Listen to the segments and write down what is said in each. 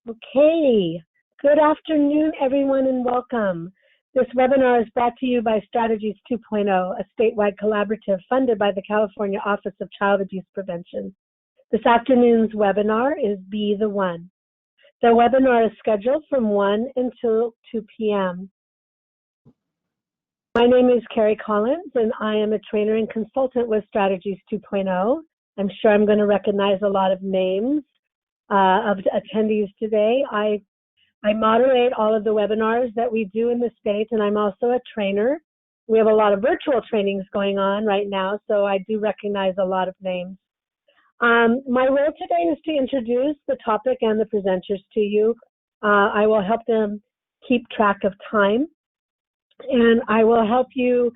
Okay, good afternoon, everyone, and welcome. This webinar is brought to you by Strategies 2.0, a statewide collaborative funded by the California Office of Child Abuse Prevention. This afternoon's webinar is Be the One. The webinar is scheduled from 1 until 2 p.m. My name is Carrie Collins, and I am a trainer and consultant with Strategies 2.0. I'm sure I'm going to recognize a lot of names of attendees today. I moderate all of the webinars that we do in the state, and I'm also a trainer. We have a lot of virtual trainings going on right now, so I do recognize a lot of names. My role today is to introduce the topic and the presenters to you. I will help them keep track of time, and I will help you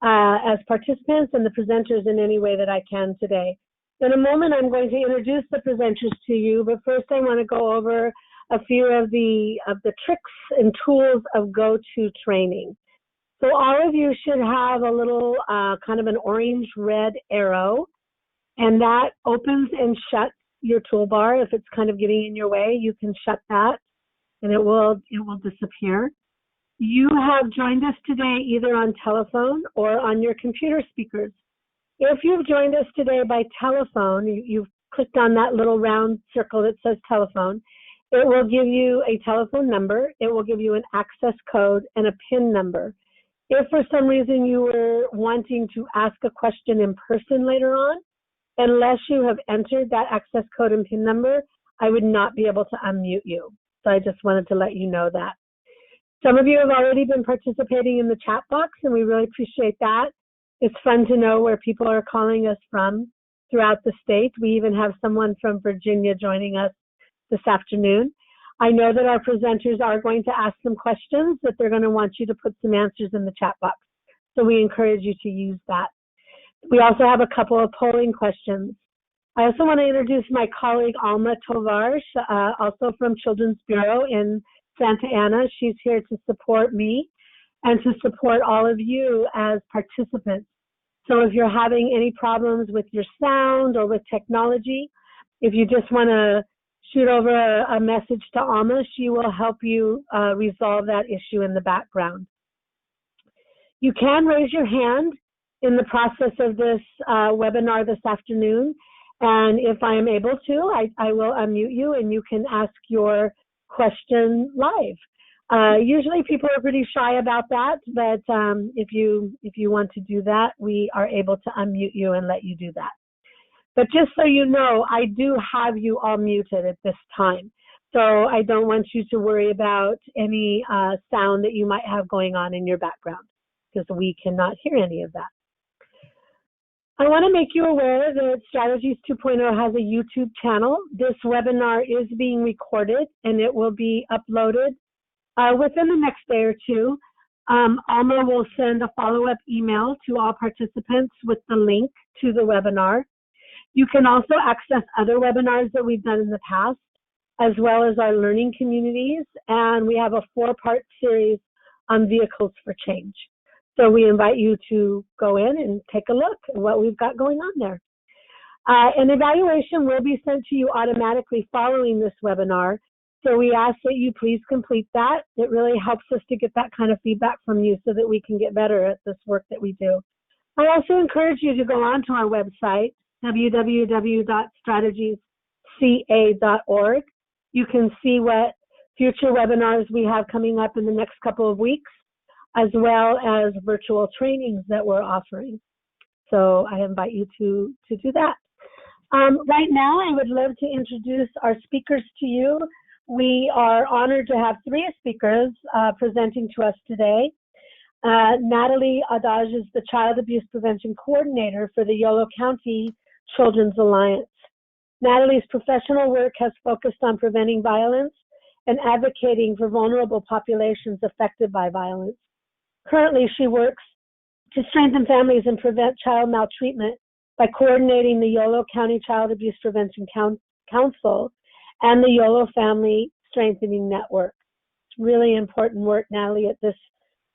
as participants and the presenters in any way that I can today. In a moment, I'm going to introduce the presenters to you, but first I want to go over a few of the tricks and tools of go-to training. So all of you should have a little kind of an orange-red arrow, and that opens and shuts your toolbar. If it's kind of getting in your way, you can shut that, and it will disappear. You have joined us today either on telephone or on your computer speakers. If you've joined us today by telephone, you've clicked on that little round circle that says telephone. It will give you a telephone number. It will give you an access code and a PIN number. If for some reason you were wanting to ask a question in person later on, unless you have entered that access code and PIN number, I would not be able to unmute you. So I just wanted to let you know that. Some of you have already been participating in the chat box, and we really appreciate that. It's fun to know where people are calling us from throughout the state. We even have someone from Virginia joining us this afternoon. I know that our presenters are going to ask some questions that they're going to want you to put some answers in the chat box. So we encourage you to use that. We also have a couple of polling questions. I also want to introduce my colleague Alma Tovar, also from Children's Bureau in Santa Ana. She's here to support me and to support all of you as participants. So if you're having any problems with your sound or with technology, if you just want to shoot over a message to Alma, she will help you resolve that issue in the background. You can raise your hand in the process of this webinar this afternoon, and if I am able to, I will unmute you and you can ask your question live. Usually people are pretty shy about that, but if you want to do that, we are able to unmute you and let you do that. But just so you know, I do have you all muted at this time. So I don't want you to worry about any sound that you might have going on in your background, because we cannot hear any of that. I want to make you aware that Strategies 2.0 has a YouTube channel. This webinar is being recorded and it will be uploaded within the next day or two. Alma will send a follow-up email to all participants with the link to the webinar. You can also access other webinars that we've done in the past, as well as our learning communities, and we have a 4-part series on vehicles for change. So we invite you to go in and take a look at what we've got going on there. An evaluation will be sent to you automatically following this webinar. So we ask that you please complete that. It really helps us to get that kind of feedback from you so that we can get better at this work that we do. I also encourage you to go onto our website, www.strategiesca.org. You can see what future webinars we have coming up in the next couple of weeks, as well as virtual trainings that we're offering. So I invite you to do that. Right now, I would love to introduce our speakers to you. We are honored to have 3 speakers presenting to us today. Natalie Adaj is the Child Abuse Prevention Coordinator for the Yolo County Children's Alliance. Natalie's professional work has focused on preventing violence and advocating for vulnerable populations affected by violence. Currently, she works to strengthen families and prevent child maltreatment by coordinating the Yolo County Child Abuse Prevention Council and the Yolo Family Strengthening Network. It's really important work, Natalie, at this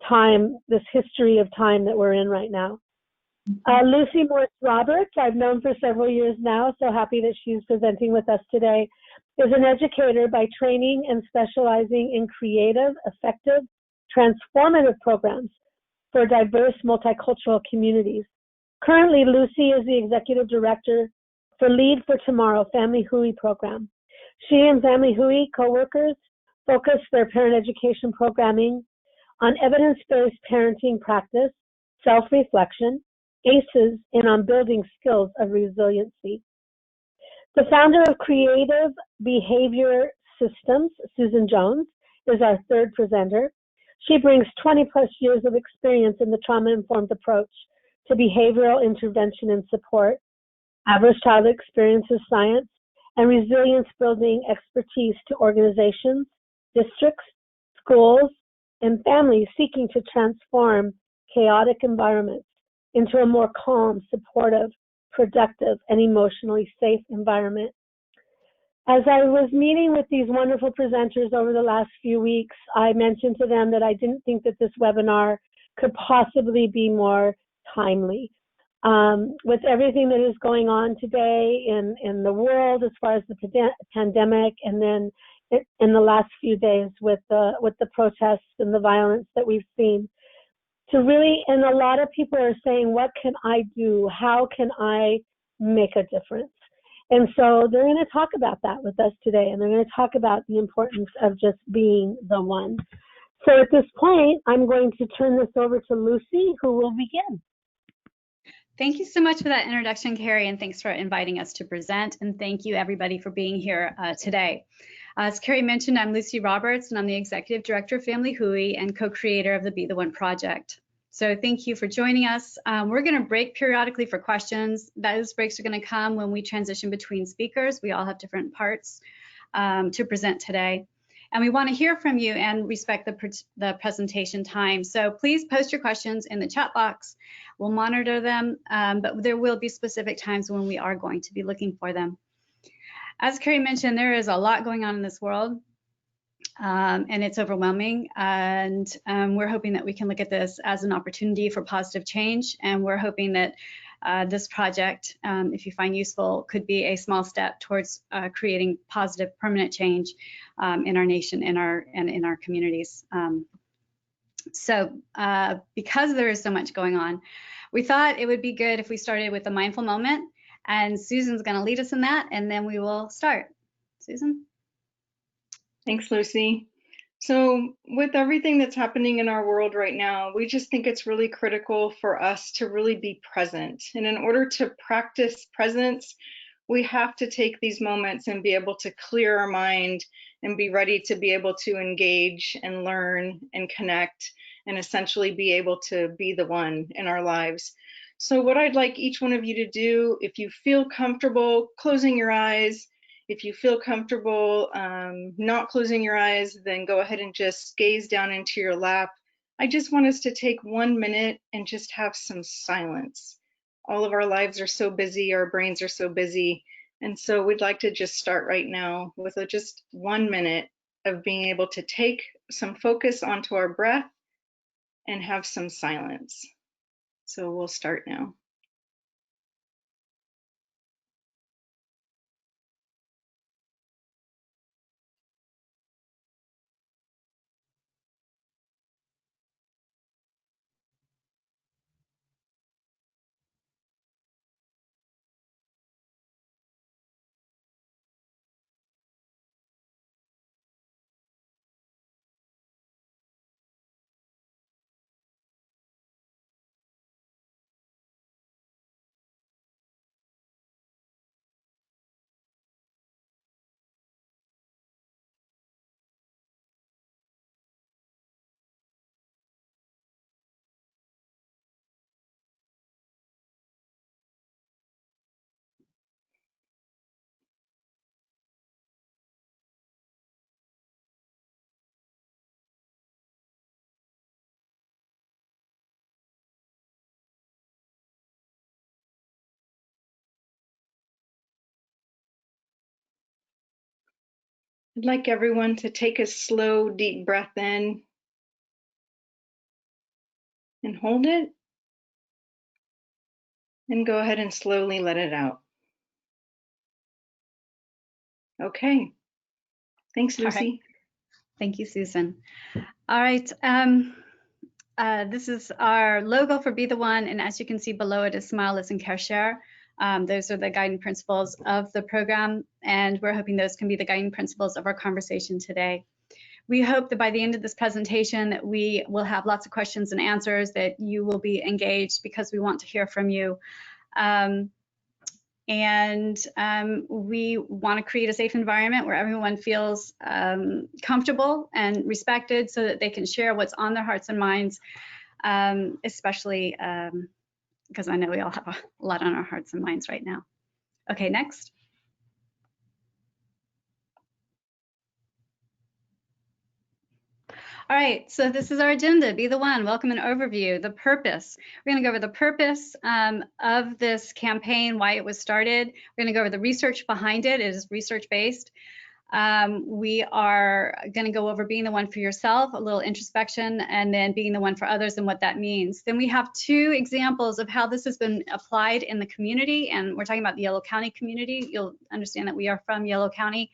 time, this history of time that we're in right now. Lucy Morse Roberts, I've known for several years now, so happy that she's presenting with us today, is an educator by training and specializing in creative, effective, transformative programs for diverse multicultural communities. Currently, Lucy is the executive director for Lead for Tomorrow Family Hui program. She and Family Hui co-workers focus their parent education programming on evidence-based parenting practice, self-reflection, ACEs, and on building skills of resiliency. The founder of Creative Behavior Systems, Susan Jones, is our third presenter. She brings 20 plus years of experience in the trauma-informed approach to behavioral intervention and support, adverse childhood experiences science, and resilience building expertise to organizations, districts, schools, and families seeking to transform chaotic environments into a more calm, supportive, productive, and emotionally safe environment. As I was meeting with these wonderful presenters over the last few weeks, I mentioned to them that I didn't think that this webinar could possibly be more timely. With everything that is going on today in the world as far as the pandemic, and then in the last few days with the protests and the violence that we've seen, and a lot of people are saying, what can I do? How can I make a difference? And so they're going to talk about that with us today, and they're going to talk about the importance of just being the one. So at this point, I'm going to turn this over to Lucy, who will begin. Thank you so much for that introduction, Carrie, and thanks for inviting us to present. And thank you, everybody, for being here today. As Carrie mentioned, I'm Lucy Roberts, and I'm the Executive Director of Family Hui and co-creator of the Be the One project. So thank you for joining us. We're going to break periodically for questions. Those breaks are going to come when we transition between speakers. We all have different parts to present today. And we want to hear from you and respect the presentation time. So please post your questions in the chat box. We'll monitor them, but there will be specific times when we are going to be looking for them. As Carrie mentioned, there is a lot going on in this world, and it's overwhelming. And we're hoping that we can look at this as an opportunity for positive change. And we're hoping that this project, if you find useful, could be a small step towards creating positive, permanent change in our nation and in our communities. So because there is so much going on, we thought it would be good if we started with a mindful moment, and Susan's going to lead us in that, and then we will start. Susan? Thanks, Lucy. So with everything that's happening in our world right now, we just think it's really critical for us to really be present. And in order to practice presence, we have to take these moments and be able to clear our mind and be ready to be able to engage and learn and connect and essentially be able to be the one in our lives. So what I'd like each one of you to do, if you feel comfortable closing your eyes, if you feel comfortable not closing your eyes, then go ahead and just gaze down into your lap. I just want us to take 1 minute and just have some silence. All of our lives are so busy, our brains are so busy. And so we'd like to just start right now with just 1 minute of being able to take some focus onto our breath and have some silence. So we'll start now. I'd like everyone to take a slow, deep breath in and hold it, and go ahead and slowly let it out. Okay, Thanks, Lucy. All right. Thank you, Susan. All right. This is our logo for Be the One, and as you can see below it is Smile, Listen, Care, Share. Those are the guiding principles of the program, and we're hoping those can be the guiding principles of our conversation today. We hope that by the end of this presentation that we will have lots of questions and answers, that you will be engaged because we want to hear from you. We want to create a safe environment where everyone feels comfortable and respected so that they can share what's on their hearts and minds, especially because I know we all have a lot on our hearts and minds right now. Okay, next. All right, so this is our agenda, Be the One, welcome and overview, the purpose. We're gonna go over the purpose of this campaign, why it was started. We're gonna go over the research behind it. It is research-based. We are gonna go over being the one for yourself, a little introspection, and then being the one for others and what that means. Then we have 2 examples of how this has been applied in the community, and we're talking about the Yolo County community. You'll understand that we are from Yolo County.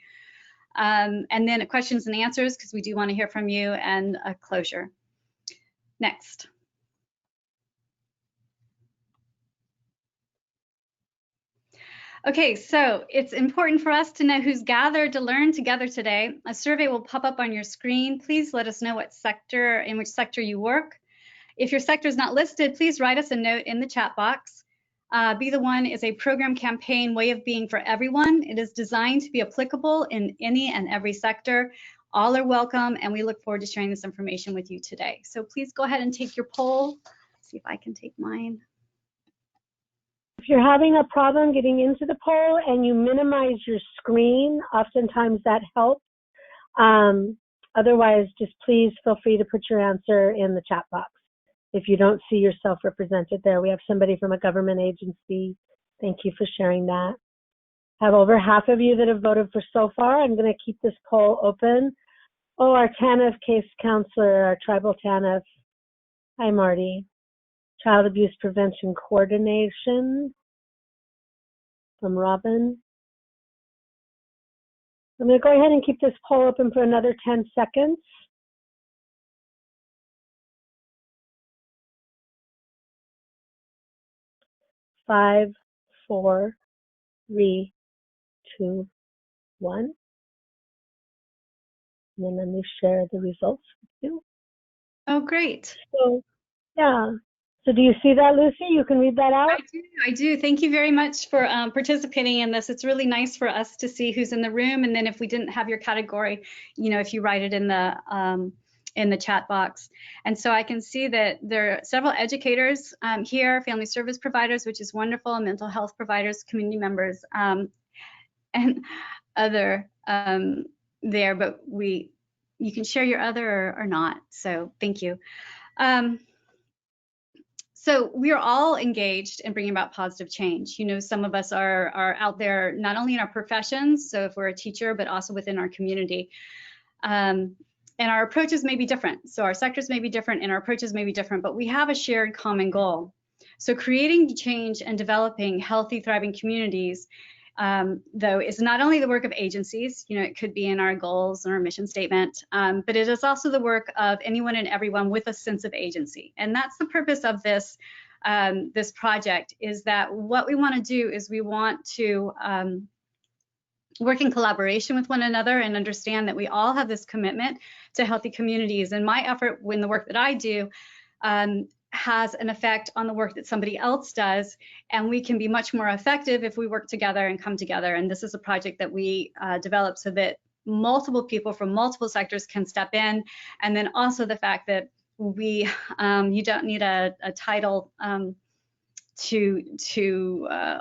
And then questions and answers, because we do want to hear from you, and a closure. Next. Okay, so it's important for us to know who's gathered to learn together today. A survey will pop up on your screen. Please let us know what sector, in which sector you work. If your sector is not listed, please write us a note in the chat box. Be the One is a program campaign way of being for everyone. It is designed to be applicable in any and every sector. All are welcome, and we look forward to sharing this information with you today. So please go ahead and take your poll. Let's see if I can take mine. If you're having a problem getting into the poll and you minimize your screen, oftentimes that helps. Otherwise, just please feel free to put your answer in the chat box. If you don't see yourself represented there, we have somebody from a government agency. Thank you for sharing that. I have over half of you that have voted for so far. I'm going to keep this poll open. Oh, our TANF case counselor, our tribal TANF. Hi, Marty. Child Abuse Prevention Coordination from Robin. I'm going to go ahead and keep this poll open for another 10 seconds. 5, 4, 3, 2, 1. And then let me share the results with you. Oh, great. So, yeah. So do you see that, Lucy? You can read that out? I do. Thank you very much for participating in this. It's really nice for us to see who's in the room. And then if we didn't have your category, you know, if you write it in the chat box. And so I can see that there are several educators here, family service providers, which is wonderful, mental health providers, community members, and other there, but you can share your other or not. So thank you. So we are all engaged in bringing about positive change. You know, some of us are out there not only in our professions, so if we're a teacher, but also within our community. And our approaches may be different. So our sectors may be different and our approaches may be different, but we have a shared common goal. So creating change and developing healthy, thriving communities, though, is not only the work of agencies, you know, it could be in our goals and our mission statement, but it is also the work of anyone and everyone with a sense of agency. And that's the purpose of this, this project, is that what we want to do is we want to work in collaboration with one another and understand that we all have this commitment to healthy communities. And my effort in the work that I do has an effect on the work that somebody else does, and we can be much more effective if we work together and come together. And this is a project that we developed so that multiple people from multiple sectors can step in, and then also the fact that we you don't need a title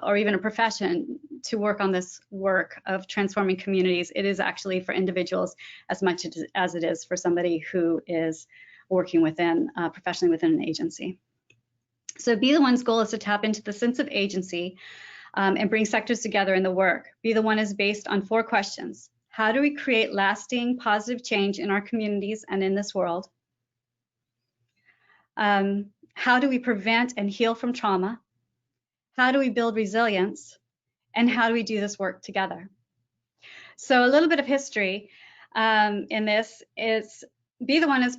or even a profession to work on this work of transforming communities. It is actually for individuals as much as it is for somebody who is working within professionally within an agency. So Be the One's goal is to tap into the sense of agency and bring sectors together in the work. Be the One is based on 4 questions. How do we create lasting positive change in our communities and in this world? How do we prevent and heal from trauma? How do we build resilience? And how do we do this work together? So a little bit of history. in this. Be the One is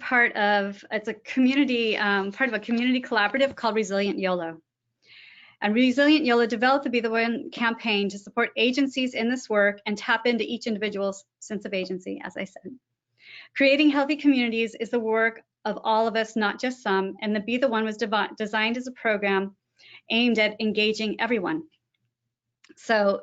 it's a community, part of a community collaborative called Resilient YOLO. And Resilient YOLO developed the Be the One campaign to support agencies in this work and tap into each individual's sense of agency, as I said. Creating healthy communities is the work of all of us, not just some, and the Be the One was designed as a program aimed at engaging everyone. So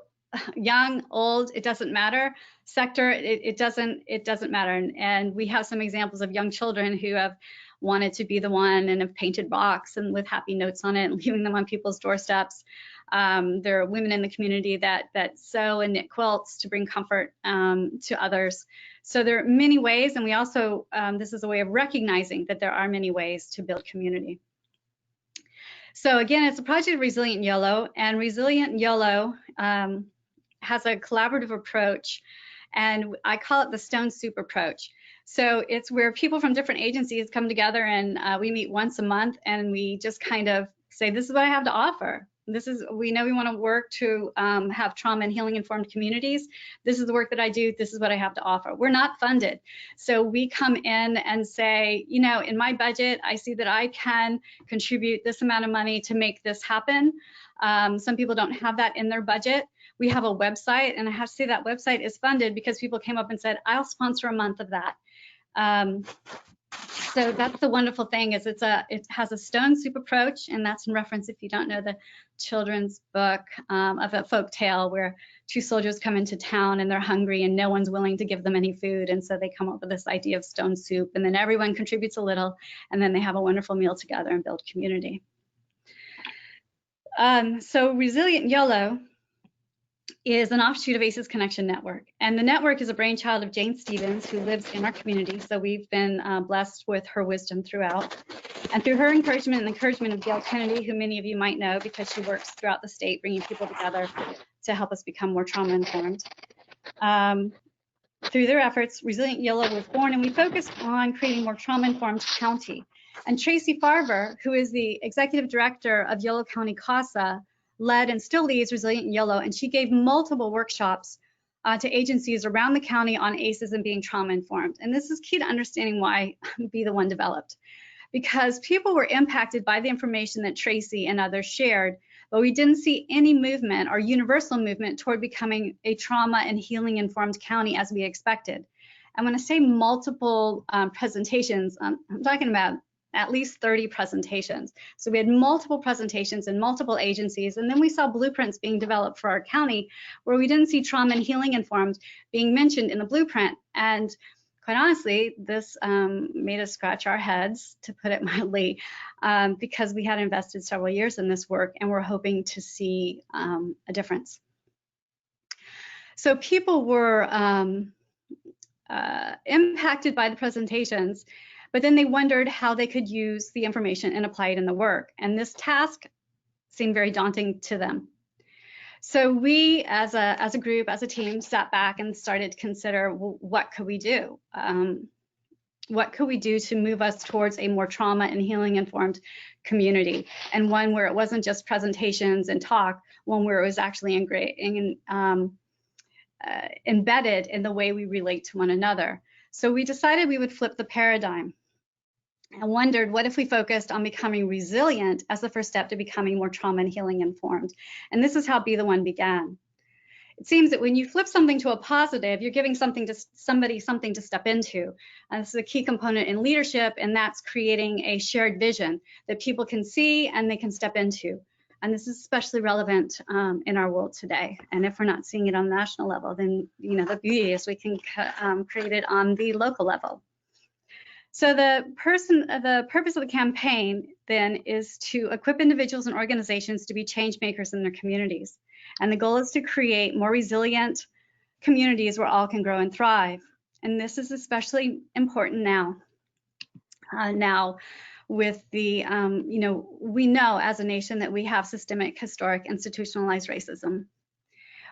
young, old, it doesn't matter. Sector, it doesn't matter. And we have some examples of young children who have wanted to be the one and have painted rocks and with happy notes on it and leaving them on people's doorsteps. There are women in the community that sew and knit quilts to bring comfort to others. So there are many ways, and we also, this is a way of recognizing that there are many ways to build community. So again, it's a project of Resilient YOLO, and Resilient YOLO has a collaborative approach, and I call it the stone soup approach. So it's where people from different agencies come together, and we meet once a month, and we just kind of say, this is what I have to offer. We know we want to work to have trauma and healing informed communities. This is the work that I do. This is what I have to offer. We're not funded. So we come in and say, you know, in my budget, I see that I can contribute this amount of money to make this happen. Some people don't have that in their budget. We have a website, and I have to say that website is funded because people came up and said, I'll sponsor a month of that. So that's the wonderful thing, is it has a stone soup approach, and that's in reference, if you don't know, the children's book of a folk tale where two soldiers come into town and they're hungry and no one's willing to give them any food, and so they come up with this idea of stone soup, and then everyone contributes a little, and then they have a wonderful meal together and build community. So Resilient YOLO is an offshoot of ACES Connection Network. And the network is a brainchild of Jane Stevens, who lives in our community. So we've been blessed with her wisdom throughout. And through her encouragement and the encouragement of Gail Kennedy, who many of you might know because she works throughout the state, bringing people together to help us become more trauma informed. Through their efforts, Resilient YOLO was born, and we focused on creating more trauma informed county. And Tracy Farber, who is the executive director of Yolo County CASA, led and still leads Resilient YOLO, and she gave multiple workshops to agencies around the county on ACEs and being trauma informed. And this is key to understanding why Be the One developed, because people were impacted by the information that Tracy and others shared, but we didn't see any movement or universal movement toward becoming a trauma and healing informed county as we expected. And when I say multiple presentations, I'm talking about at least 30 presentations. So we had multiple presentations in multiple agencies, and then we saw blueprints being developed for our county where we didn't see trauma and healing informed being mentioned in the blueprint. And quite honestly, this made us scratch our heads, to put it mildly, because we had invested several years in this work and we're hoping to see a difference. So people were impacted by the presentations, but then they wondered how they could use the information and apply it in the work. And this task seemed very daunting to them. So we, as a group, as a team, sat back and started to consider, well, what could we do? What could we do to move us towards a more trauma and healing informed community, and one where it wasn't just presentations and talk, one where it was actually embedded in the way we relate to one another. So we decided we would flip the paradigm and wondered, what if we focused on becoming resilient as the first step to becoming more trauma and healing informed? And this is how Be the One began. It seems that when you flip something to a positive, you're giving something to somebody, something to step into. And this is a key component in leadership, and that's creating a shared vision that people can see and they can step into. And this is especially relevant in our world today. And if we're not seeing it on the national level, then the beauty is we can create it on the local level. So the purpose of the campaign then is to equip individuals and organizations to be change makers in their communities. And the goal is to create more resilient communities where all can grow and thrive. And this is especially important now. Now with the, we know as a nation that we have systemic, historic, institutionalized racism.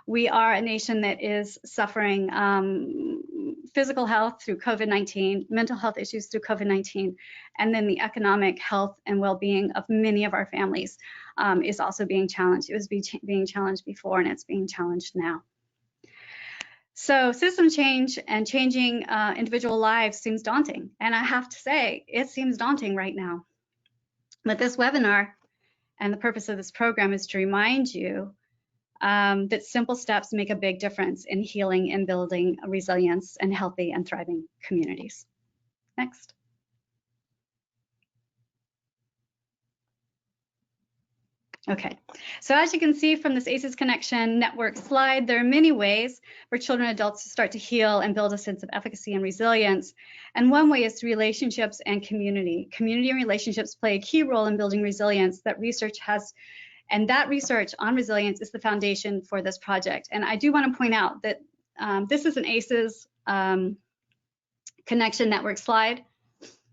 We are a nation that is suffering physical health through COVID-19, mental health issues through COVID-19, and then the economic health and well-being of many of our families is also being challenged. It was being challenged before, and it's being challenged now. So system change and changing individual lives seems daunting. And I have to say, it seems daunting right now. But this webinar and the purpose of this program is to remind you that simple steps make a big difference in healing and building resilience and healthy and thriving communities. Next. Okay, so as you can see from this ACEs Connection Network slide, there are many ways for children and adults to start to heal and build a sense of efficacy and resilience. And one way is through relationships and community. Community and relationships play a key role in building resilience that research has, and that research on resilience is the foundation for this project. And I do want to point out that this is an ACEs Connection Network slide.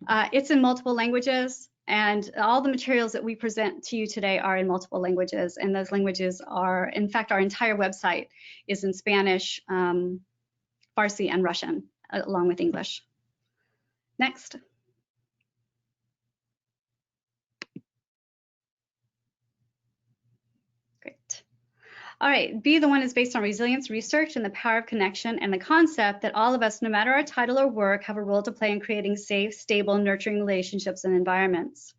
It's in multiple languages. And all the materials that we present to you today are in multiple languages, and those languages are, in fact, our entire website is in Spanish, Farsi, and Russian, along with English. Next. Great. All right, Be the One is based on resilience research and the power of connection and the concept that all of us, no matter our title or work, have a role to play in creating safe, stable, nurturing relationships and environments.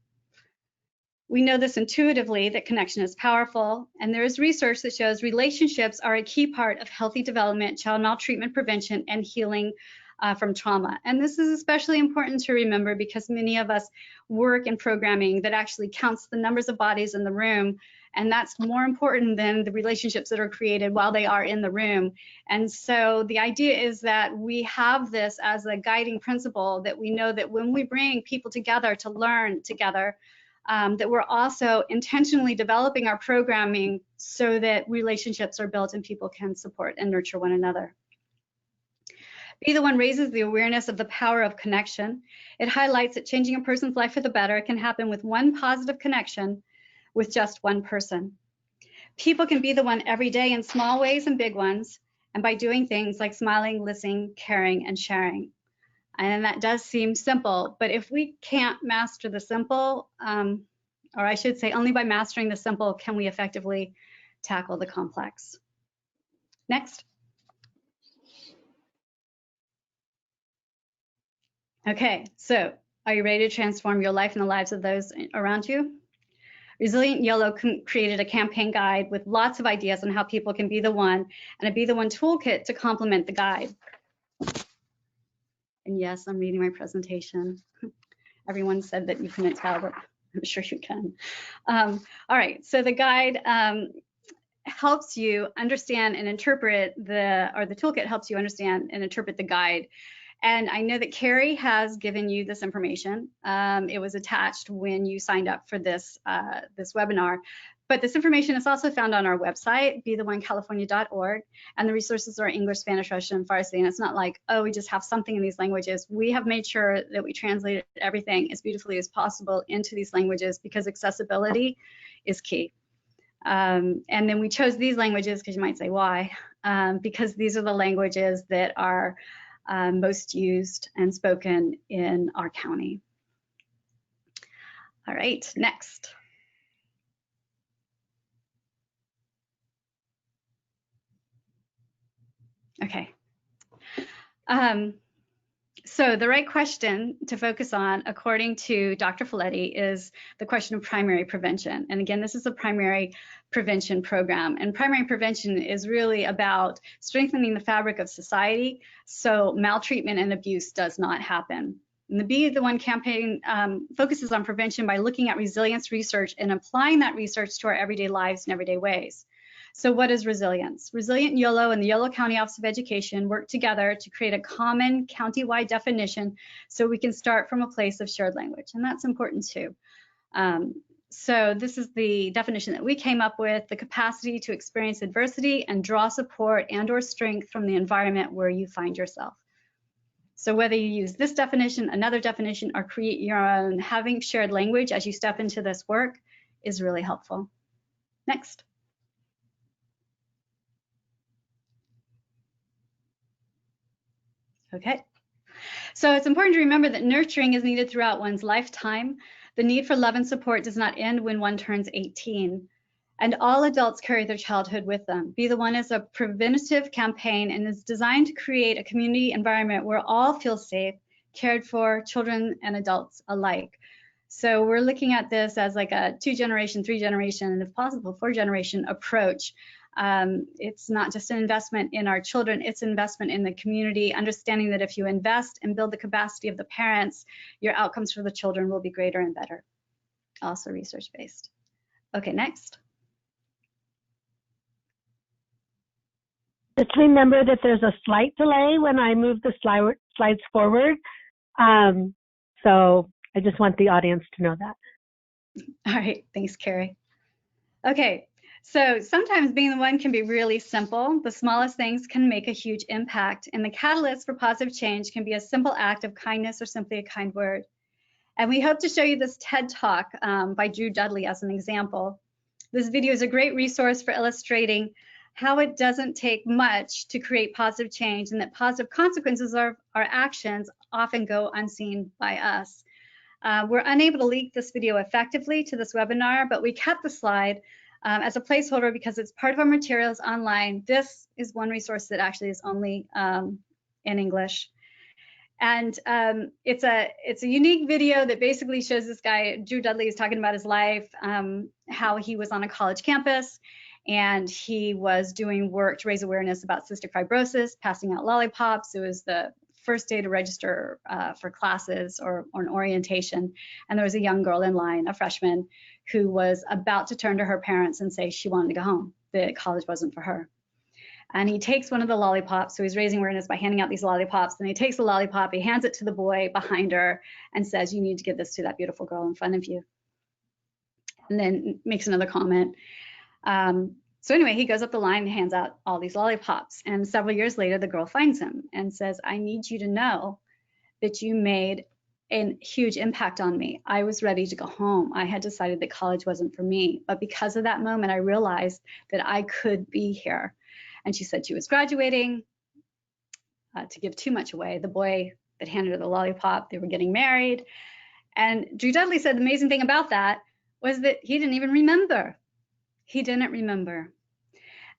We know this intuitively, that connection is powerful, and there is research that shows relationships are a key part of healthy development, child maltreatment prevention, and healing from trauma. And this is especially important to remember because many of us work in programming that actually counts the numbers of bodies in the room, and that's more important than the relationships that are created while they are in the room. And so the idea is that we have this as a guiding principle, that we know that when we bring people together to learn together, that we're also intentionally developing our programming so that relationships are built and people can support and nurture one another. Be the One raises the awareness of the power of connection. It highlights that changing a person's life for the better can happen with one positive connection with just one person. People can be the one every day in small ways and big ones, and by doing things like smiling, listening, caring, and sharing. And that does seem simple, but if we can't master the simple, or I should say only by mastering the simple can we effectively tackle the complex. Next. Okay, so are you ready to transform your life and the lives of those around you? Resilient Yellow created a campaign guide with lots of ideas on how people can be the one, and a Be the One toolkit to complement the guide. And yes, I'm reading my presentation. Everyone said that you couldn't tell, but I'm sure you can. All right, so the guide helps you understand and interpret the toolkit helps you understand and interpret the guide. And I know that Carrie has given you this information. It was attached when you signed up for this webinar. But this information is also found on our website, BeTheOneCalifornia.org, and the resources are English, Spanish, Russian, and Farsi. And it's not like, oh, we just have something in these languages. We have made sure that we translated everything as beautifully as possible into these languages because accessibility is key. And then we chose these languages because you might say, why? Because these are the languages that are most used and spoken in our county. All right, next. Okay. So the right question to focus on, according to Dr. Folletti, is the question of primary prevention. And again, this is a primary prevention program. And primary prevention is really about strengthening the fabric of society so maltreatment and abuse does not happen. And the Be the One campaign focuses on prevention by looking at resilience research and applying that research to our everyday lives and everyday ways. So what is resilience? Resilient Yolo and the Yolo County Office of Education work together to create a common county-wide definition so we can start from a place of shared language, and that's important too. So this is the definition that we came up with: the capacity to experience adversity and draw support and or strength from the environment where you find yourself. So whether you use this definition, another definition, or create your own, having shared language as you step into this work is really helpful. Next. Okay, so it's important to remember that nurturing is needed throughout one's lifetime. The need for love and support does not end when one turns 18. And all adults carry their childhood with them. Be the One is a preventative campaign and is designed to create a community environment where all feel safe, cared for, children and adults alike. So we're looking at this as like a 2-generation, 3-generation, and if possible, 4-generation approach. It's not just an investment in our children, it's an investment in the community, understanding that if you invest and build the capacity of the parents, your outcomes for the children will be greater and better. Also research-based. Okay, next. Just remember that there's a slight delay when I move the slides forward. So I just want the audience to know that. All right, thanks, Carrie. Okay, so sometimes being the one can be really simple. The smallest things can make a huge impact, and the catalyst for positive change can be a simple act of kindness or simply a kind word. And we hope to show you this TED Talk by Drew Dudley as an example. This video is a great resource for illustrating how it doesn't take much to create positive change, and that positive consequences of our actions often go unseen by us. We're unable to link this video effectively to this webinar, but we kept the slide as a placeholder because it's part of our materials online. This is one resource that actually is only in English. And it's a unique video that basically shows this guy, Drew Dudley, is talking about his life, how he was on a college campus, and he was doing work to raise awareness about cystic fibrosis, passing out lollipops. It was the first day to register for classes or an orientation. And there was a young girl in line, a freshman, who was about to turn to her parents and say she wanted to go home, that college wasn't for her. And he takes one of the lollipops, so he's raising awareness by handing out these lollipops, and he takes the lollipop, he hands it to the boy behind her and says, you need to give this to that beautiful girl in front of you. And then makes another comment. So anyway, he goes up the line and hands out all these lollipops. And several years later, the girl finds him and says, I need you to know that you made a huge impact on me. I was ready to go home. I had decided that college wasn't for me. But because of that moment, I realized that I could be here. And she said she was graduating. To give too much away, the boy that handed her the lollipop, they were getting married. And Drew Dudley said the amazing thing about that was that he didn't even remember. He didn't remember.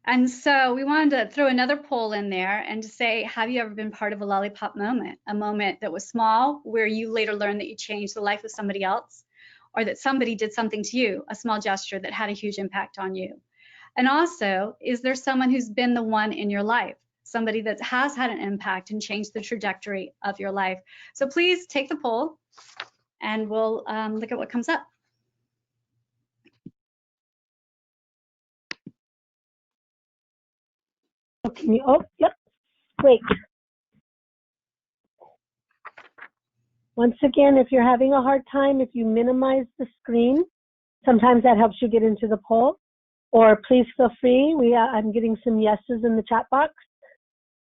And so we wanted to throw another poll in there and to say, have you ever been part of a lollipop moment? A moment that was small, where you later learned that you changed the life of somebody else, or that somebody did something to you, a small gesture that had a huge impact on you. And also, is there someone who's been the one in your life, somebody that has had an impact and changed the trajectory of your life? So please take the poll and we'll look at what comes up. Can you, oh, yep, wait. Once again, if you're having a hard time, if you minimize the screen, sometimes that helps you get into the poll. Or please feel free. I'm getting some yeses in the chat box.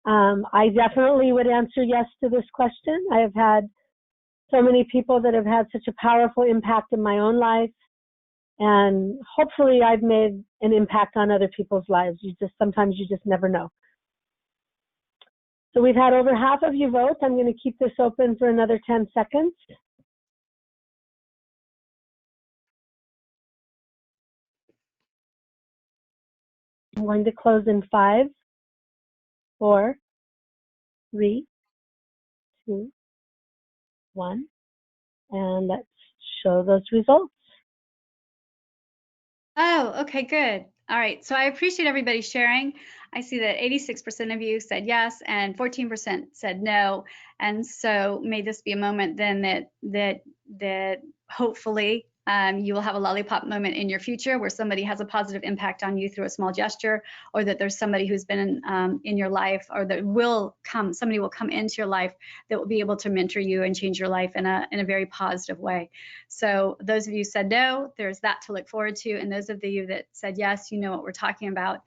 I definitely would answer yes to this question. I have had so many people that have had such a powerful impact in my own life. And hopefully I've made an impact on other people's lives. Sometimes you just never know. So we've had over half of you vote. I'm going to keep this open for another 10 seconds. I'm going to close in 5, 4, 3, 2, 1, and let's show those results. Oh, okay, good. All right, so I appreciate everybody sharing. I see that 86% of you said yes and 14% said no. And so may this be a moment then that hopefully you will have a lollipop moment in your future where somebody has a positive impact on you through a small gesture, or that there's somebody who's been in your life, or that somebody will come into your life that will be able to mentor you and change your life in a very positive way. So those of you who said no, there's that to look forward to. And those of you that said yes, you know what we're talking about.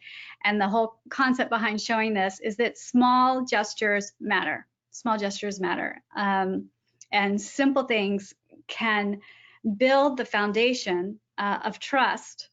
And the whole concept behind showing this is that small gestures matter. Small gestures matter. And simple things can build the foundation of trust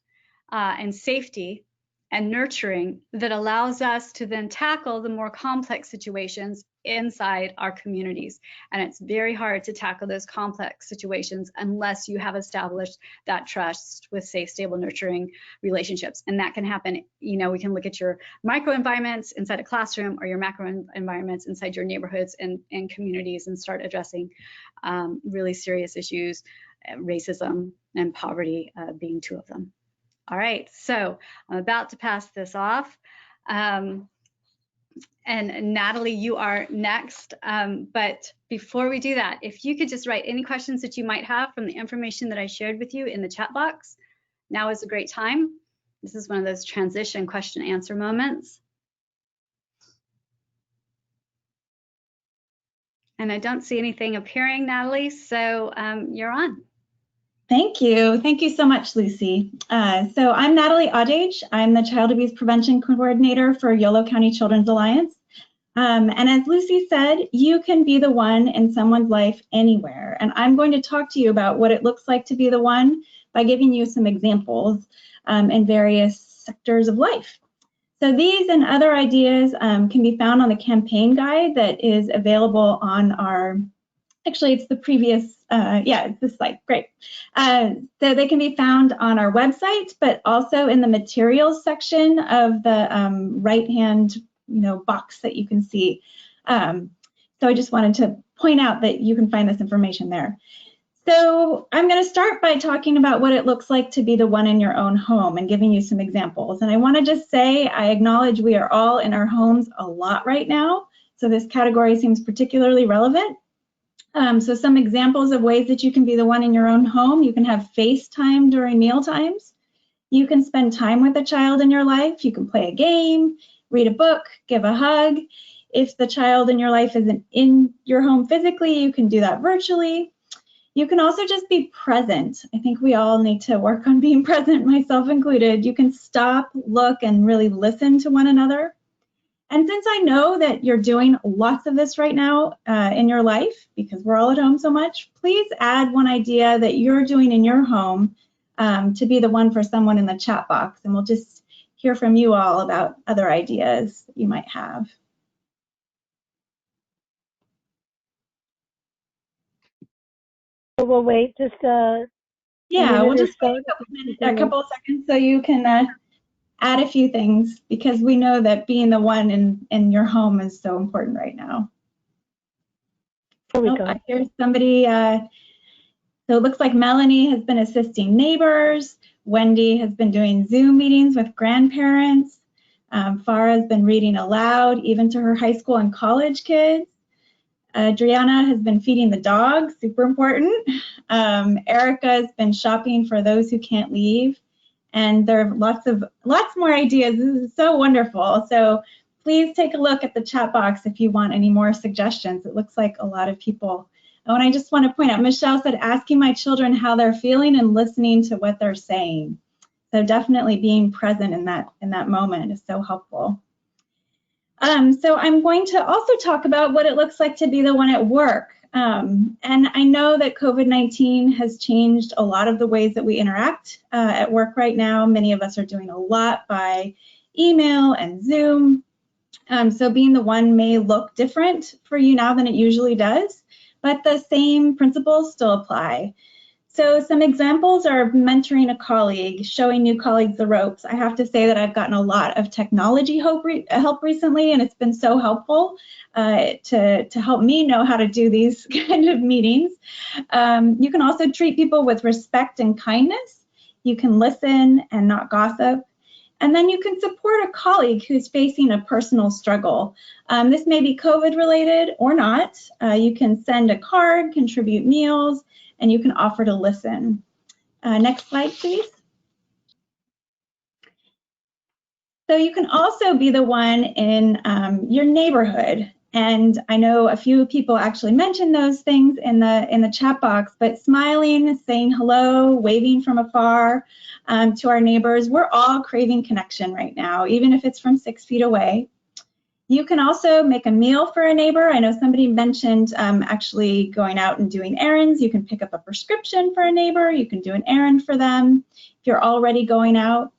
and safety and nurturing that allows us to then tackle the more complex situations inside our communities. And it's very hard to tackle those complex situations unless you have established that trust with safe, stable, nurturing relationships. And that can happen, you know, we can look at your micro environments inside a classroom or your macro environments inside your neighborhoods and communities, and start addressing really serious issues, racism and poverty being two of them. All right, so I'm about to pass this off. And Natalie, you are next. But before we do that, if you could just write any questions that you might have from the information that I shared with you in the chat box, now is a great time. This is one of those transition question answer moments. And I don't see anything appearing, Natalie, so you're on. Thank you. Thank you so much, Lucy. So I'm Natalie Audage. I'm the Child Abuse Prevention Coordinator for Yolo County Children's Alliance. And as Lucy said, you can be the one in someone's life anywhere. And I'm going to talk to you about what it looks like to be the one by giving you some examples in various sectors of life. So these and other ideas can be found on the campaign guide that is available on our, actually it's the previous, it's this slide, great. So they can be found on our website, but also in the materials section of the right-hand box that you can see. So I just wanted to point out that you can find this information there. So I'm going to start by talking about what it looks like to be the one in your own home and giving you some examples. And I want to just say, I acknowledge we are all in our homes a lot right now, so this category seems particularly relevant. So some examples of ways that you can be the one in your own home: you can have FaceTime during meal times. You can spend time with a child in your life. You can play a game, read a book, give a hug. If the child in your life isn't in your home physically, you can do that virtually. You can also just be present. I think we all need to work on being present, myself included. You can stop, look, and really listen to one another. And since I know that you're doing lots of this right now in your life, because we're all at home so much, please add one idea that you're doing in your home to be the one for someone in the chat box. And we'll just hear from you all about other ideas that you might have. We'll wait just we'll just wait a couple of seconds so you can add a few things, because we know that being the one in your home is so important right now. Here we go. I hear somebody, so it looks like Melanie has been assisting neighbors. Wendy has been doing Zoom meetings with grandparents. Farah has been reading aloud, even to her high school and college kids. Adriana has been feeding the dogs, super important. Erica has been shopping for those who can't leave. And there are lots more ideas. This is so wonderful. So please take a look at the chat box if you want any more suggestions. It looks like a lot of people. Oh, and I just want to point out, Michelle said, asking my children how they're feeling and listening to what they're saying. So definitely being present in that moment is so helpful. So I'm going to also talk about what it looks like to be the one at work. And I know that COVID-19 has changed a lot of the ways that we interact at work right now. Many of us are doing a lot by email and Zoom. So being the one may look different for you now than it usually does, but the same principles still apply. So some examples are mentoring a colleague, showing new colleagues the ropes. I have to say that I've gotten a lot of technology help recently, and it's been so helpful to help me know how to do these kind of meetings. You can also treat people with respect and kindness. You can listen and not gossip. And then you can support a colleague who's facing a personal struggle. This may be COVID related or not. You can send a card, contribute meals, and you can offer to listen. Next slide, please. So you can also be the one in your neighborhood. And I know a few people actually mentioned those things in the chat box, but smiling, saying hello, waving from afar to our neighbors. We're all craving connection right now, even if it's from 6 feet away. You can also make a meal for a neighbor. I know somebody mentioned actually going out and doing errands. You can pick up a prescription for a neighbor. You can do an errand for them if you're already going out.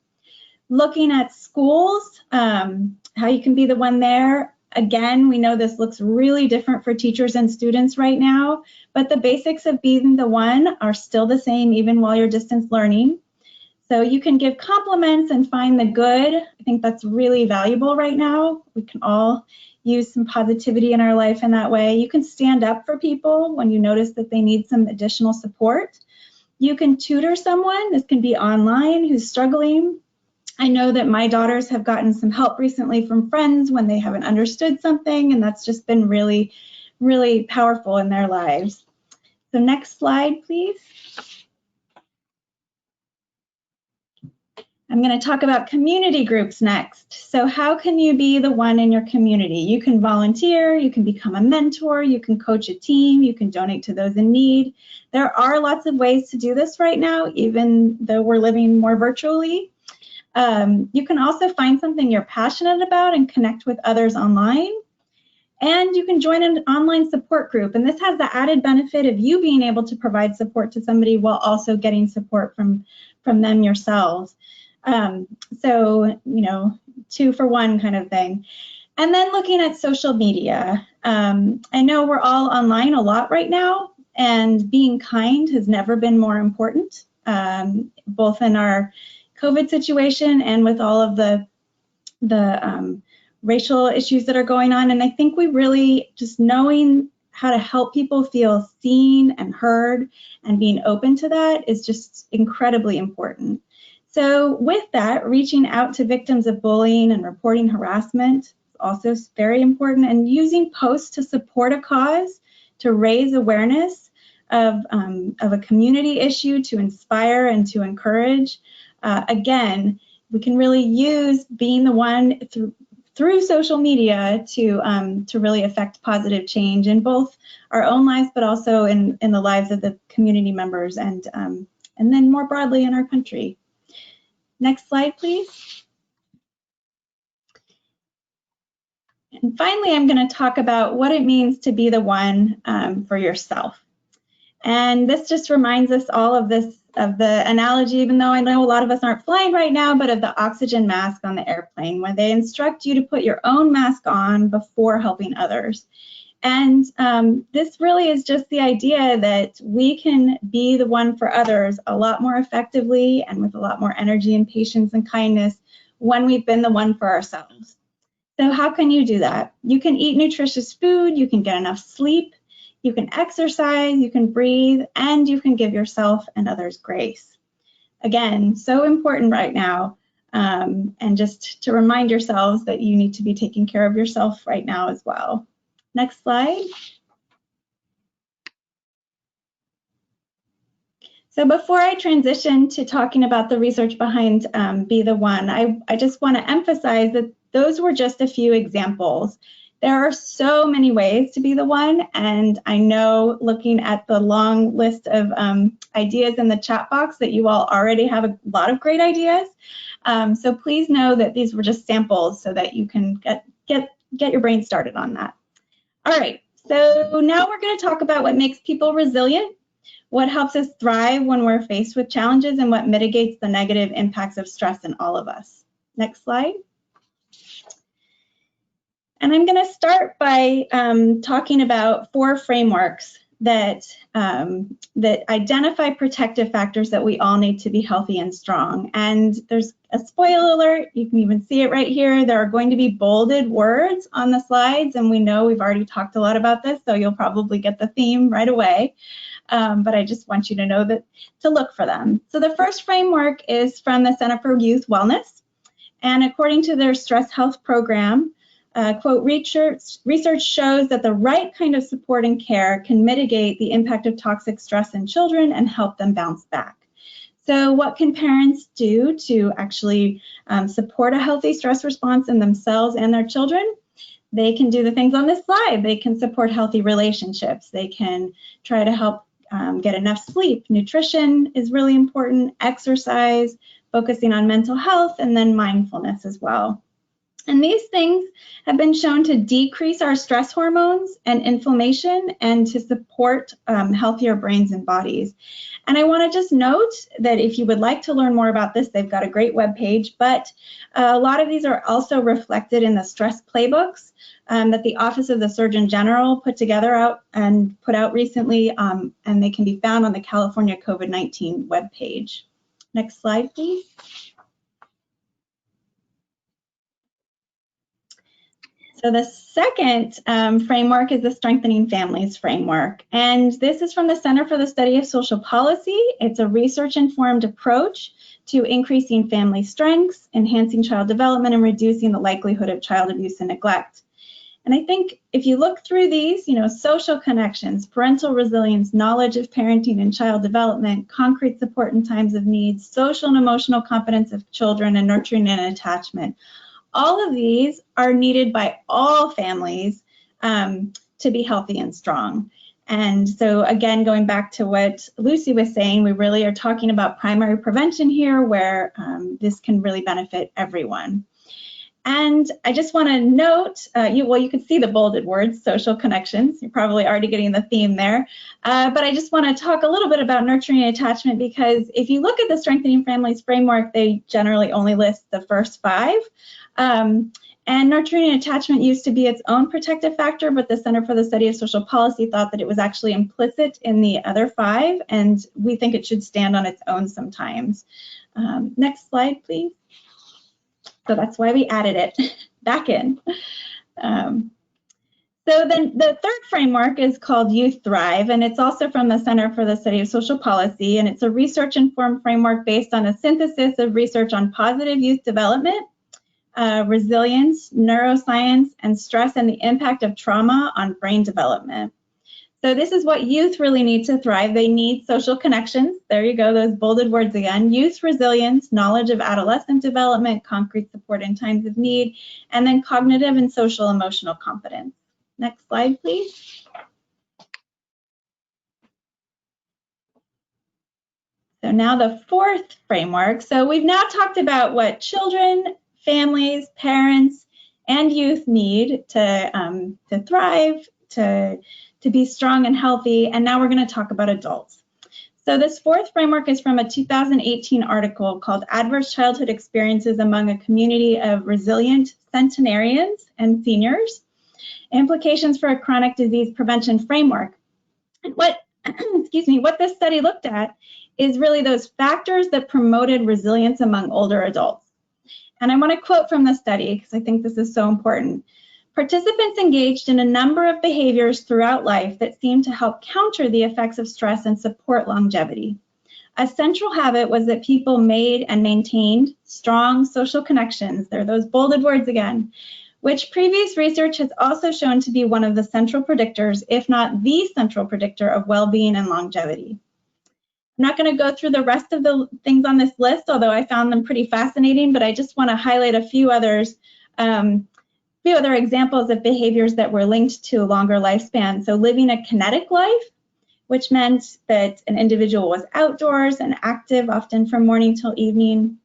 Looking at schools, how you can be the one there. Again, we know this looks really different for teachers and students right now, but the basics of being the one are still the same even while you're distance learning. So you can give compliments and find the good. I think that's really valuable right now. We can all use some positivity in our life in that way. You can stand up for people when you notice that they need some additional support. You can tutor someone. This can be online who's struggling. I know that my daughters have gotten some help recently from friends when they haven't understood something, and that's just been really, really powerful in their lives. So next slide, please. I'm going to talk about community groups next. So how can you be the one in your community? You can volunteer, you can become a mentor, you can coach a team, you can donate to those in need. There are lots of ways to do this right now, even though we're living more virtually. You can also find something you're passionate about and connect with others online. And you can join an online support group. And this has the added benefit of you being able to provide support to somebody while also getting support from them yourselves. So, you know, 2 for 1 kind of thing. And then looking at social media. I know we're all online a lot right now, and being kind has never been more important, both in our COVID situation and with all of the racial issues that are going on. And I think we really, just knowing how to help people feel seen and heard and being open to that is just incredibly important. So with that, reaching out to victims of bullying and reporting harassment is also very important, and using posts to support a cause, to raise awareness of a community issue, to inspire and to encourage. Again, we can really use being the one through social media to really affect positive change in both our own lives, but also in the lives of the community members and then more broadly in our country. Next slide, please. And finally, I'm going to talk about what it means to be the one for yourself. And this just reminds us all of the analogy, even though I know a lot of us aren't flying right now, but of the oxygen mask on the airplane, where they instruct you to put your own mask on before helping others. And this really is just the idea that we can be the one for others a lot more effectively and with a lot more energy and patience and kindness when we've been the one for ourselves. So how can you do that? You can eat nutritious food, you can get enough sleep, you can exercise, you can breathe, and you can give yourself and others grace. Again, so important right now. And just to remind yourselves that you need to be taking care of yourself right now as well. Next slide. So before I transition to talking about the research behind Be the One, I just want to emphasize that those were just a few examples. There are so many ways to be the one, and I know looking at the long list of ideas in the chat box that you all already have a lot of great ideas. So please know that these were just samples so that you can get your brain started on that. All right, so now we're going to talk about what makes people resilient, what helps us thrive when we're faced with challenges, and what mitigates the negative impacts of stress in all of us. Next slide. And I'm going to start by talking about 4 frameworks that identify protective factors that we all need to be healthy and strong. And there's a spoiler alert, you can even see it right here. There are going to be bolded words on the slides, and we know we've already talked a lot about this, so you'll probably get the theme right away. But I just want you to know that to look for them. So the first framework is from the Center for Youth Wellness, and according to their stress health program, quote, research shows that the right kind of support and care can mitigate the impact of toxic stress in children and help them bounce back. So what can parents do to actually support a healthy stress response in themselves and their children? They can do the things on this slide. They can support healthy relationships. They can try to help get enough sleep. Nutrition is really important, exercise, focusing on mental health, and then mindfulness as well. And these things have been shown to decrease our stress hormones and inflammation and to support healthier brains and bodies. And I want to just note that if you would like to learn more about this, they've got a great webpage, but a lot of these are also reflected in the stress playbooks that the Office of the Surgeon General put out recently, and they can be found on the California COVID-19 webpage. Next slide, please. So the second framework is the Strengthening Families framework. And this is from the Center for the Study of Social Policy. It's a research-informed approach to increasing family strengths, enhancing child development, and reducing the likelihood of child abuse and neglect. And I think if you look through these, social connections, parental resilience, knowledge of parenting and child development, concrete support in times of need, social and emotional competence of children, and nurturing and attachment, all of these are needed by all families to be healthy and strong. And so again, going back to what Lucy was saying, we really are talking about primary prevention here, where this can really benefit everyone. And I just want to note, you can see the bolded words, social connections. You're probably already getting the theme there. But I just want to talk a little bit about nurturing and attachment, because if you look at the Strengthening Families framework, they generally only list the first 5. And nurturing and attachment used to be its own protective factor, but the Center for the Study of Social Policy thought that it was actually implicit in the other 5, and we think it should stand on its own sometimes. Next slide, please. So that's why we added it back in. So then the third framework is called Youth Thrive, and it's also from the Center for the Study of Social Policy, and it's a research-informed framework based on a synthesis of research on positive youth development, resilience, neuroscience, and stress and the impact of trauma on brain development. So this is what youth really need to thrive. They need social connections. There you go, those bolded words again. Youth resilience, knowledge of adolescent development, concrete support in times of need, and then cognitive and social emotional competence. Next slide, please. So now the fourth framework. So we've now talked about what children, families, parents, and youth need to thrive, to be strong and healthy, and now we're going to talk about adults. So this fourth framework is from a 2018 article called Adverse Childhood Experiences Among a Community of Resilient Centenarians and Seniors, Implications for a Chronic Disease Prevention Framework. And what this study looked at is really those factors that promoted resilience among older adults. And I want to quote from the study because I think this is so important. Participants engaged in a number of behaviors throughout life that seemed to help counter the effects of stress and support longevity. A central habit was that people made and maintained strong social connections, there are those bolded words again, which previous research has also shown to be one of the central predictors, if not the central predictor, of well-being and longevity. I'm not going to go through the rest of the things on this list, although I found them pretty fascinating, but I just want to highlight a few others. Few other examples of behaviors that were linked to a longer lifespan. So living a kinetic life, which meant that an individual was outdoors and active, often from morning till evening,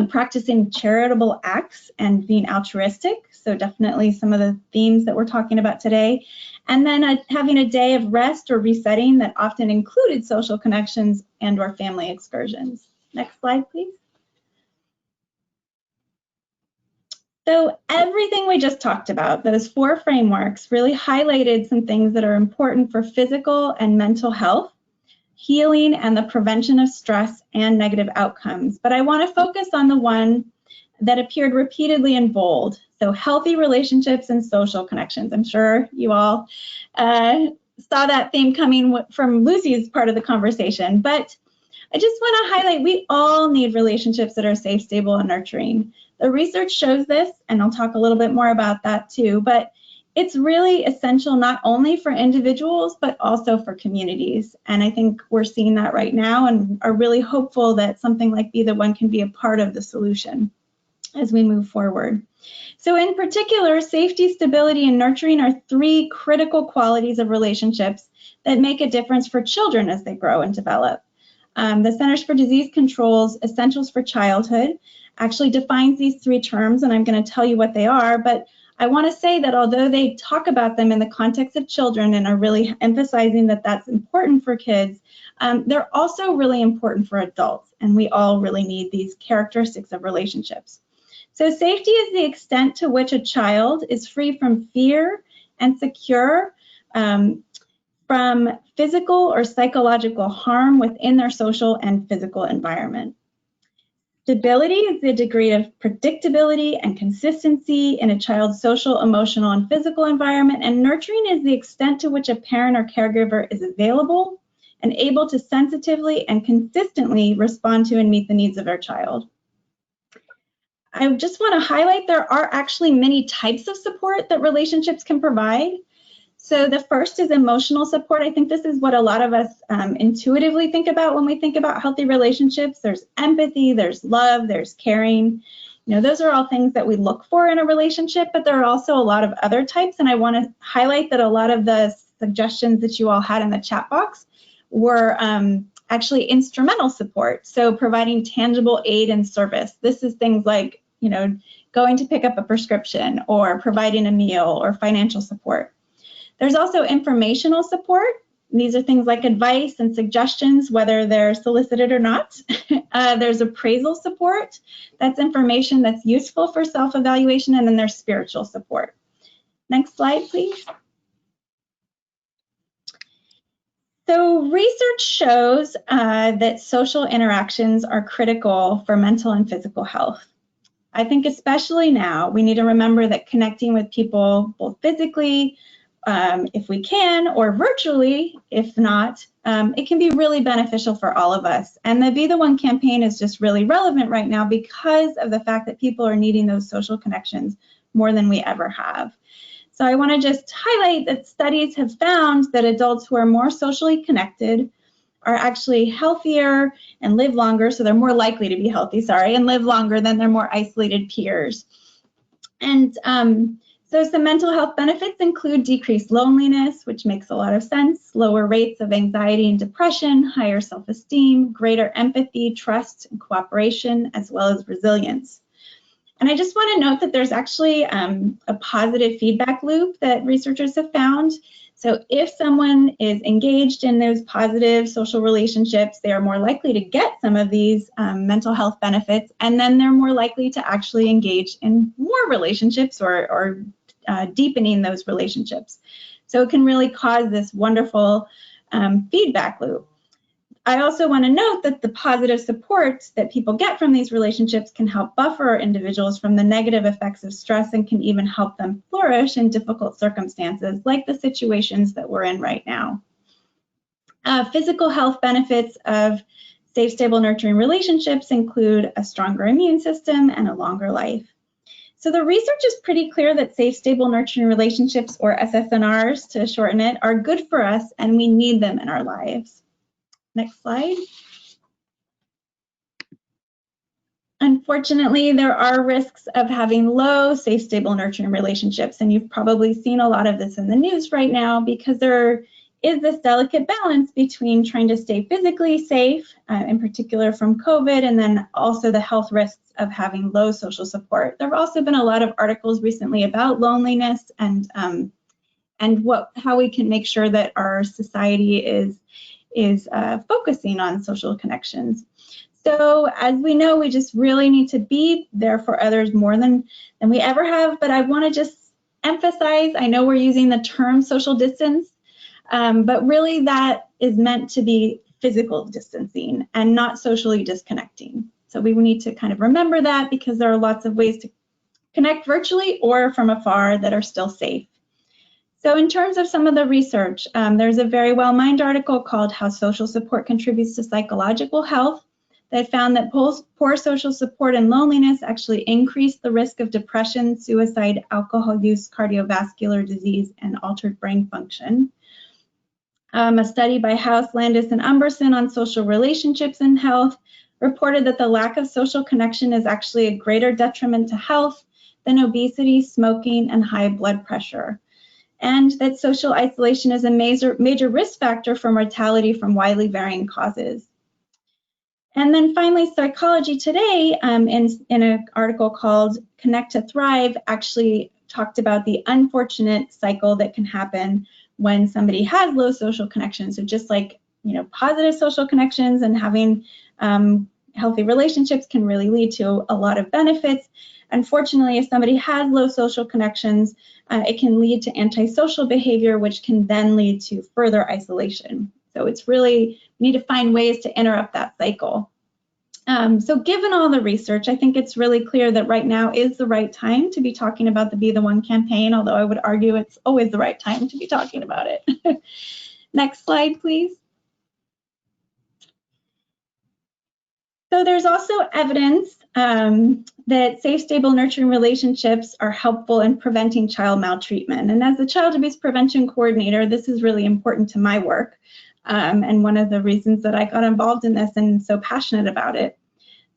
practicing charitable acts and being altruistic. So definitely some of the themes that we're talking about today. And then having a day of rest or resetting that often included social connections and or family excursions. Next slide, please. So everything we just talked about, those 4 frameworks, really highlighted some things that are important for physical and mental health, healing, and the prevention of stress and negative outcomes. But I want to focus on the one that appeared repeatedly in bold. So healthy relationships and social connections. I'm sure you all saw that theme coming from Lucy's part of the conversation. But I just want to highlight, we all need relationships that are safe, stable, and nurturing. The research shows this, and I'll talk a little bit more about that too, but it's really essential not only for individuals, but also for communities. And I think we're seeing that right now and are really hopeful that something like Be the One can be a part of the solution as we move forward. So in particular, safety, stability, and nurturing are 3 critical qualities of relationships that make a difference for children as they grow and develop. The Centers for Disease Control's Essentials for Childhood actually defines these 3 terms, and I'm going to tell you what they are, but I want to say that although they talk about them in the context of children and are really emphasizing that that's important for kids, they're also really important for adults, and we all really need these characteristics of relationships. So safety is the extent to which a child is free from fear and secure from physical or psychological harm within their social and physical environment. Stability is the degree of predictability and consistency in a child's social, emotional, and physical environment, and nurturing is the extent to which a parent or caregiver is available and able to sensitively and consistently respond to and meet the needs of their child. I just want to highlight there are actually many types of support that relationships can provide. So the first is emotional support. I think this is what a lot of us intuitively think about when we think about healthy relationships. There's empathy, there's love, there's caring. You know, those are all things that we look for in a relationship, but there are also a lot of other types. And I want to highlight that a lot of the suggestions that you all had in the chat box were actually instrumental support. So providing tangible aid and service. This is things like, you know, going to pick up a prescription or providing a meal or financial support. There's also informational support. These are things like advice and suggestions, whether they're solicited or not. There's appraisal support. That's information that's useful for self-evaluation, and then there's spiritual support. Next slide, please. So research shows that social interactions are critical for mental and physical health. I think especially now, we need to remember that connecting with people both physically, if we can, or virtually, if not, it can be really beneficial for all of us. And the Be the One campaign is just really relevant right now because of the fact that people are needing those social connections more than we ever have. So I want to just highlight that studies have found that adults who are more socially connected are actually healthier and live longer, so they're more likely to be healthy, and live longer than their more isolated peers. And so some mental health benefits include decreased loneliness, which makes a lot of sense, lower rates of anxiety and depression, higher self-esteem, greater empathy, trust, and cooperation, as well as resilience. And I just want to note that there's actually a positive feedback loop that researchers have found. So if someone is engaged in those positive social relationships, they are more likely to get some of these mental health benefits, and then they're more likely to actually engage in more relationships or deepening those relationships. So it can really cause this wonderful feedback loop. I also want to note that the positive support that people get from these relationships can help buffer individuals from the negative effects of stress and can even help them flourish in difficult circumstances like the situations that we're in right now. Physical health benefits of safe, stable, nurturing relationships include a stronger immune system and a longer life. So the research is pretty clear that safe, stable, nurturing relationships, or SSNRs to shorten it, are good for us and we need them in our lives. Next slide. Unfortunately, there are risks of having low, safe, stable, nurturing relationships, and you've probably seen a lot of this in the news right now because there is this delicate balance between trying to stay physically safe, in particular from COVID, and then also the health risks of having low social support. There have also been a lot of articles recently about loneliness and how we can make sure that our society is focusing on social connections. So as we know, we just really need to be there for others more than we ever have. But I want to just emphasize, I know we're using the term social distance, but really that is meant to be physical distancing and not socially disconnecting. So we need to kind of remember that because there are lots of ways to connect virtually or from afar that are still safe. So in terms of some of the research, there's a Very Well Mind article called How Social Support Contributes to Psychological Health that found that poor social support and loneliness actually increase the risk of depression, suicide, alcohol use, cardiovascular disease, and altered brain function. A study by House, Landis, and Umberson on social relationships and health reported that the lack of social connection is actually a greater detriment to health than obesity, smoking, and high blood pressure, and that social isolation is a major risk factor for mortality from widely varying causes. And then finally, Psychology Today, in an article called Connect to Thrive, actually talked about the unfortunate cycle that can happen when somebody has low social connections. So just like, you know, positive social connections and having healthy relationships can really lead to a lot of benefits. Unfortunately, if somebody has low social connections, it can lead to antisocial behavior, which can then lead to further isolation. So it's really, we need to find ways to interrupt that cycle. So given all the research, I think it's really clear that right now is the right time to be talking about the Be the One campaign, although I would argue it's always the right time to be talking about it. Next slide, please. So there's also evidence that safe, stable, nurturing relationships are helpful in preventing child maltreatment. And as the Child Abuse Prevention Coordinator, this is really important to my work, and one of the reasons that I got involved in this and so passionate about it.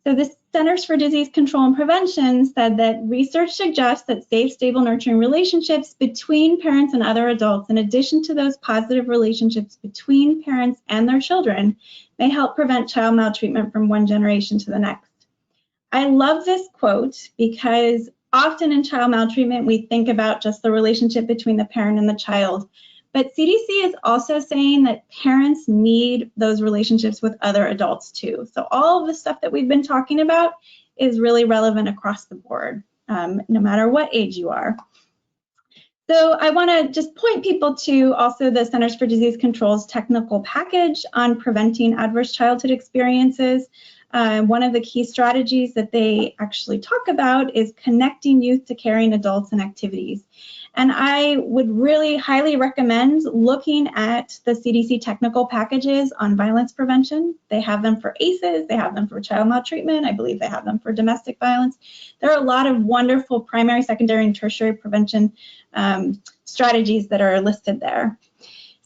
So the Centers for Disease Control and Prevention said that research suggests that safe, stable, nurturing relationships between parents and other adults, in addition to those positive relationships between parents and their children, may help prevent child maltreatment from one generation to the next. I love this quote because often in child maltreatment, we think about just the relationship between the parent and the child. But CDC is also saying that parents need those relationships with other adults too. So all of the stuff that we've been talking about is really relevant across the board, no matter what age you are. So I want to just point people to also the Centers for Disease Control's technical package on preventing adverse childhood experiences. One of the key strategies that they actually talk about is connecting youth to caring adults and activities. And I would really highly recommend looking at the CDC technical packages on violence prevention. They have them for ACEs, they have them for child maltreatment, I believe they have them for domestic violence. There are a lot of wonderful primary, secondary, and tertiary prevention strategies that are listed there.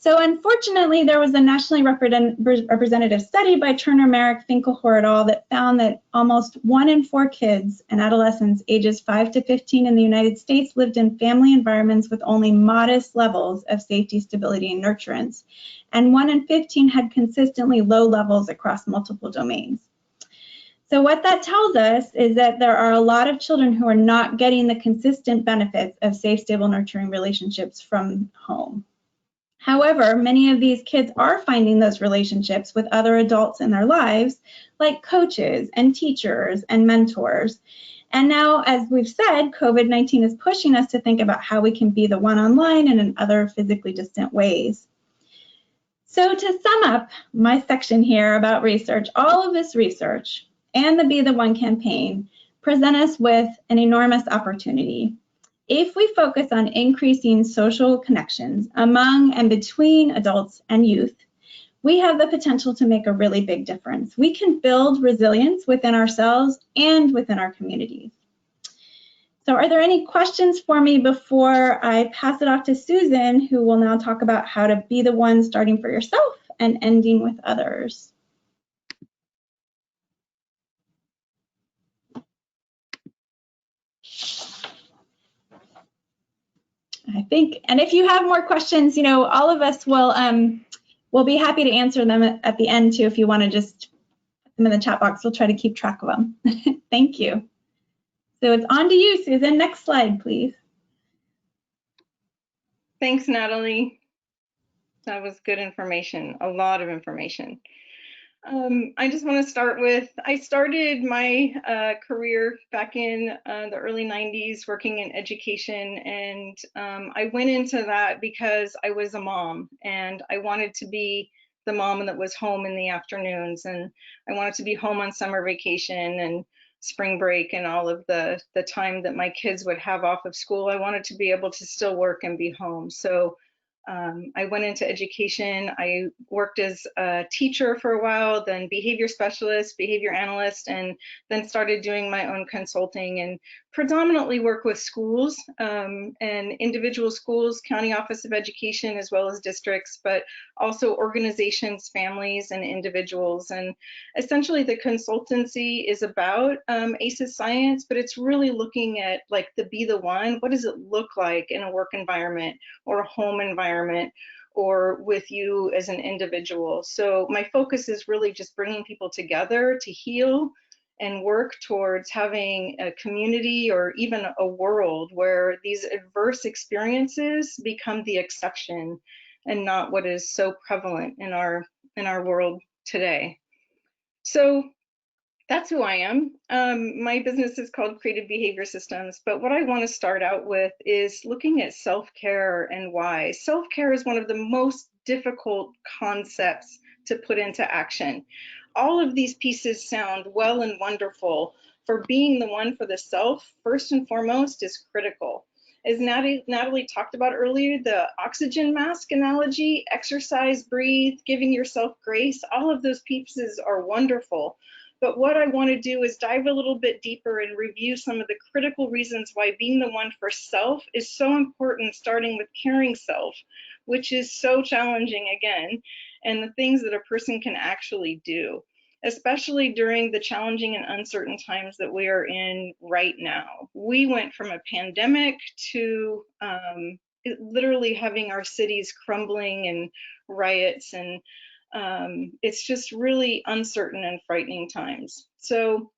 So unfortunately, there was a nationally representative study by Turner, Merrick, Finkelhor et al. That found that almost 1 in 4 kids and adolescents ages 5 to 15 in the United States lived in family environments with only modest levels of safety, stability, and nurturance. And 1 in 15 had consistently low levels across multiple domains. So what that tells us is that there are a lot of children who are not getting the consistent benefits of safe, stable, nurturing relationships from home. However, many of these kids are finding those relationships with other adults in their lives, like coaches and teachers and mentors. And now, as we've said, COVID-19 is pushing us to think about how we can be the one online and in other physically distant ways. So to sum up my section here about research, all of this research and the Be the One campaign present us with an enormous opportunity. If we focus on increasing social connections among and between adults and youth, we have the potential to make a really big difference. We can build resilience within ourselves and within our communities. So are there any questions for me before I pass it off to Susan, who will now talk about how to be the one starting for yourself and ending with others? I think, and if you have more questions, you know, all of us will be happy to answer them at the end too. If you want to just put them in the chat box, we'll try to keep track of them. Thank you. So it's on to you, Susan. Next slide, please. Thanks, Natalie. That was good information, a lot of information. I just want to start with, I started my career back in the early 90s working in education, and I went into that because I was a mom and I wanted to be the mom that was home in the afternoons, and I wanted to be home on summer vacation and spring break and all of the time that my kids would have off of school. I wanted to be able to still work and be home. So I went into education. I worked as a teacher for a while, then behavior specialist, behavior analyst, and then started doing my own consulting and predominantly work with schools and individual schools, county office of education, as well as districts, but also organizations, families, and individuals. And essentially the consultancy is about ACEs science, but it's really looking at like the Be the One. What does it look like in a work environment or a home environment or with you as an individual. So my focus is really just bringing people together to heal and work towards having a community or even a world where these adverse experiences become the exception and not what is so prevalent in our world today. So that's who I am. My business is called Creative Behavior Systems, but what I want to start out with is looking at self-care and why. Self-care is one of the most difficult concepts to put into action. All of these pieces sound well and wonderful. For being the one for the self, first and foremost, is critical. As Natalie talked about earlier, the oxygen mask analogy, exercise, breathe, giving yourself grace, all of those pieces are wonderful. But what I want to do is dive a little bit deeper and review some of the critical reasons why being the one for self is so important, starting with caring self, which is so challenging again, and the things that a person can actually do, especially during the challenging and uncertain times that we are in right now. We went from a pandemic to literally having our cities crumbling and riots, and it's just really uncertain and frightening times. So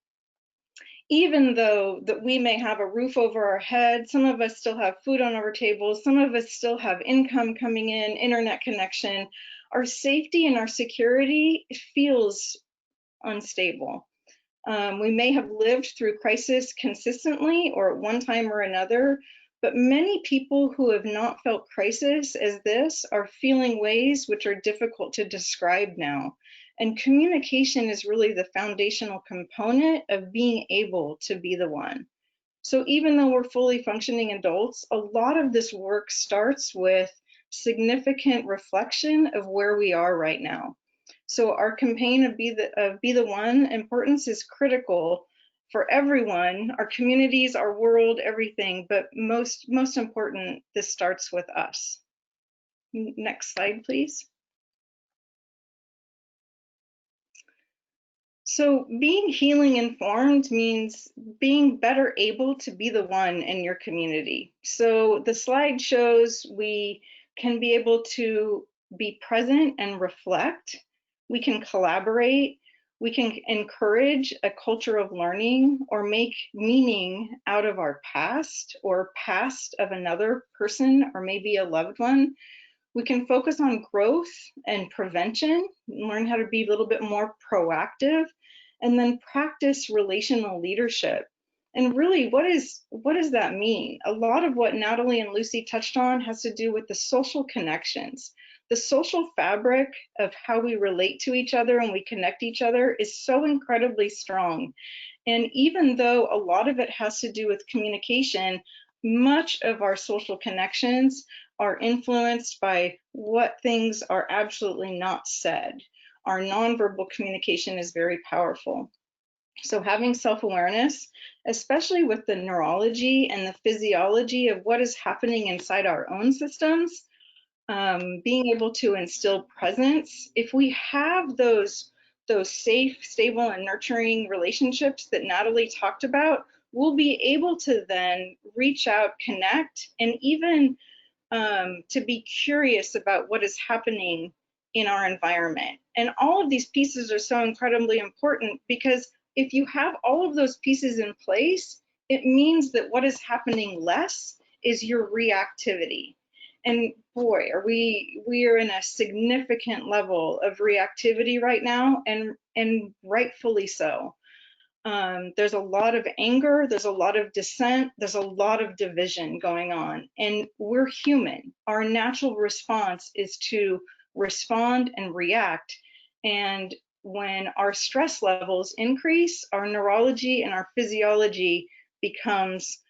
even though that we may have a roof over our head, some of us still have food on our tables, some of us still have income coming in, internet connection, our safety and our security feels unstable. We may have lived through crisis consistently or at one time or another, but many people who have not felt crisis as this are feeling ways which are difficult to describe now. And communication is really the foundational component of being able to be the one. So even though we're fully functioning adults, a lot of this work starts with significant reflection of where we are right now. So our campaign of Be the One importance is critical for everyone, our communities, our world, everything, but most important, this starts with us. Next slide, please. So being healing informed means being better able to be the one in your community. So the slide shows we can be able to be present and reflect. We can collaborate. We can encourage a culture of learning or make meaning out of our past or past of another person or maybe a loved one. We can focus on growth and prevention, learn how to be a little bit more proactive, and then practice relational leadership. And really, what does that mean? A lot of what Natalie and Lucy touched on has to do with the social connections. The social fabric of how we relate to each other and we connect each other is so incredibly strong. And even though a lot of it has to do with communication, much of our social connections are influenced by what things are absolutely not said. Our nonverbal communication is very powerful. So having self-awareness, especially with the neurology and the physiology of what is happening inside our own systems, being able to instill presence, if we have those safe, stable, and nurturing relationships that Natalie talked about, we'll be able to then reach out, connect, and even to be curious about what is happening in our environment. And all of these pieces are so incredibly important because if you have all of those pieces in place, it means that what is happening less is your reactivity. And boy, we are in a significant level of reactivity right now, and rightfully so. There's a lot of anger, there's a lot of dissent, there's a lot of division going on, and we're human. Our natural response is to respond and react. And when our stress levels increase, our neurology and our physiology becomes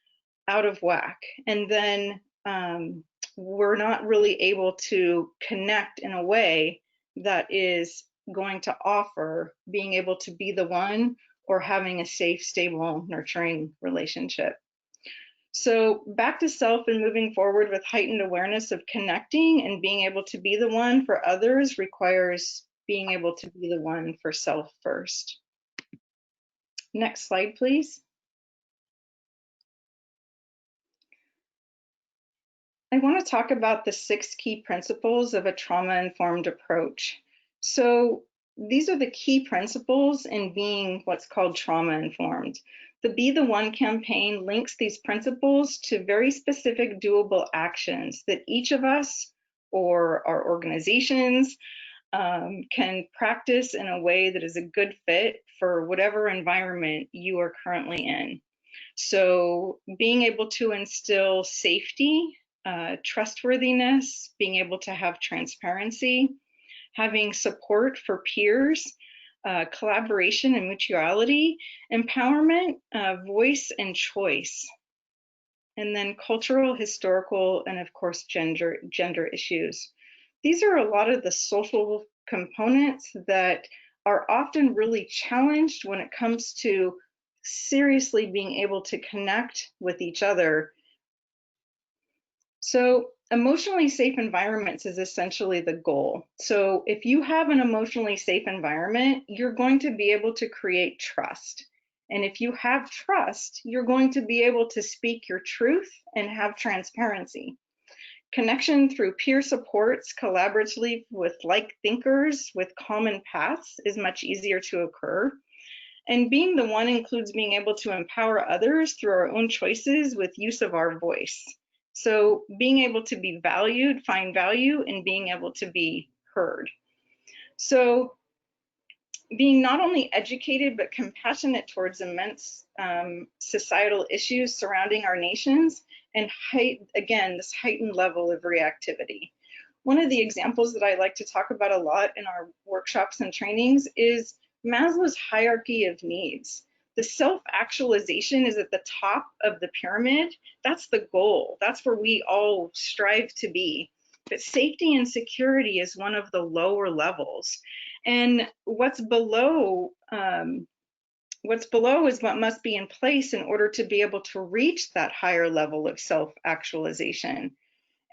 out of whack. And then we're not really able to connect in a way that is going to offer being able to be the one or having a safe, stable, nurturing relationship. So back to self and moving forward with heightened awareness of connecting and being able to be the one for others requires being able to be the one for self first. Next slide, please. I want to talk about the 6 key principles of a trauma-informed approach. So these are the key principles in being what's called trauma-informed. The Be the One campaign links these principles to very specific doable actions that each of us or our organizations can practice in a way that is a good fit for whatever environment you are currently in. So being able to instill safety, trustworthiness, being able to have transparency, having support for peers, collaboration and mutuality, empowerment, voice and choice, and then cultural, historical, and of course, gender issues. These are a lot of the social components that are often really challenged when it comes to seriously being able to connect with each other. So emotionally safe environments is essentially the goal. So if you have an emotionally safe environment, you're going to be able to create trust. And if you have trust, you're going to be able to speak your truth and have transparency. Connection through peer supports collaboratively with like thinkers with common paths is much easier to occur. And being the one includes being able to empower others through our own choices with use of our voice. So being able to be valued, find value in being able to be heard. So being not only educated, but compassionate towards immense societal issues surrounding our nations, and again, this heightened level of reactivity. One of the examples that I like to talk about a lot in our workshops and trainings is Maslow's hierarchy of needs. The self-actualization is at the top of the pyramid. That's the goal. That's where we all strive to be. But safety and security is one of the lower levels. And what's below is what must be in place in order to be able to reach that higher level of self-actualization.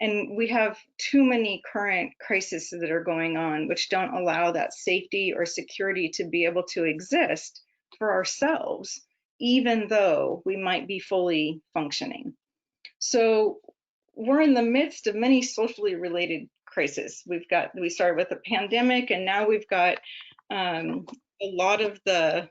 And we have too many current crises that are going on, which don't allow that safety or security to be able to exist for ourselves, even though we might be fully functioning. So we're in the midst of many socially related crises. We started with a pandemic, and now we've got a lot of the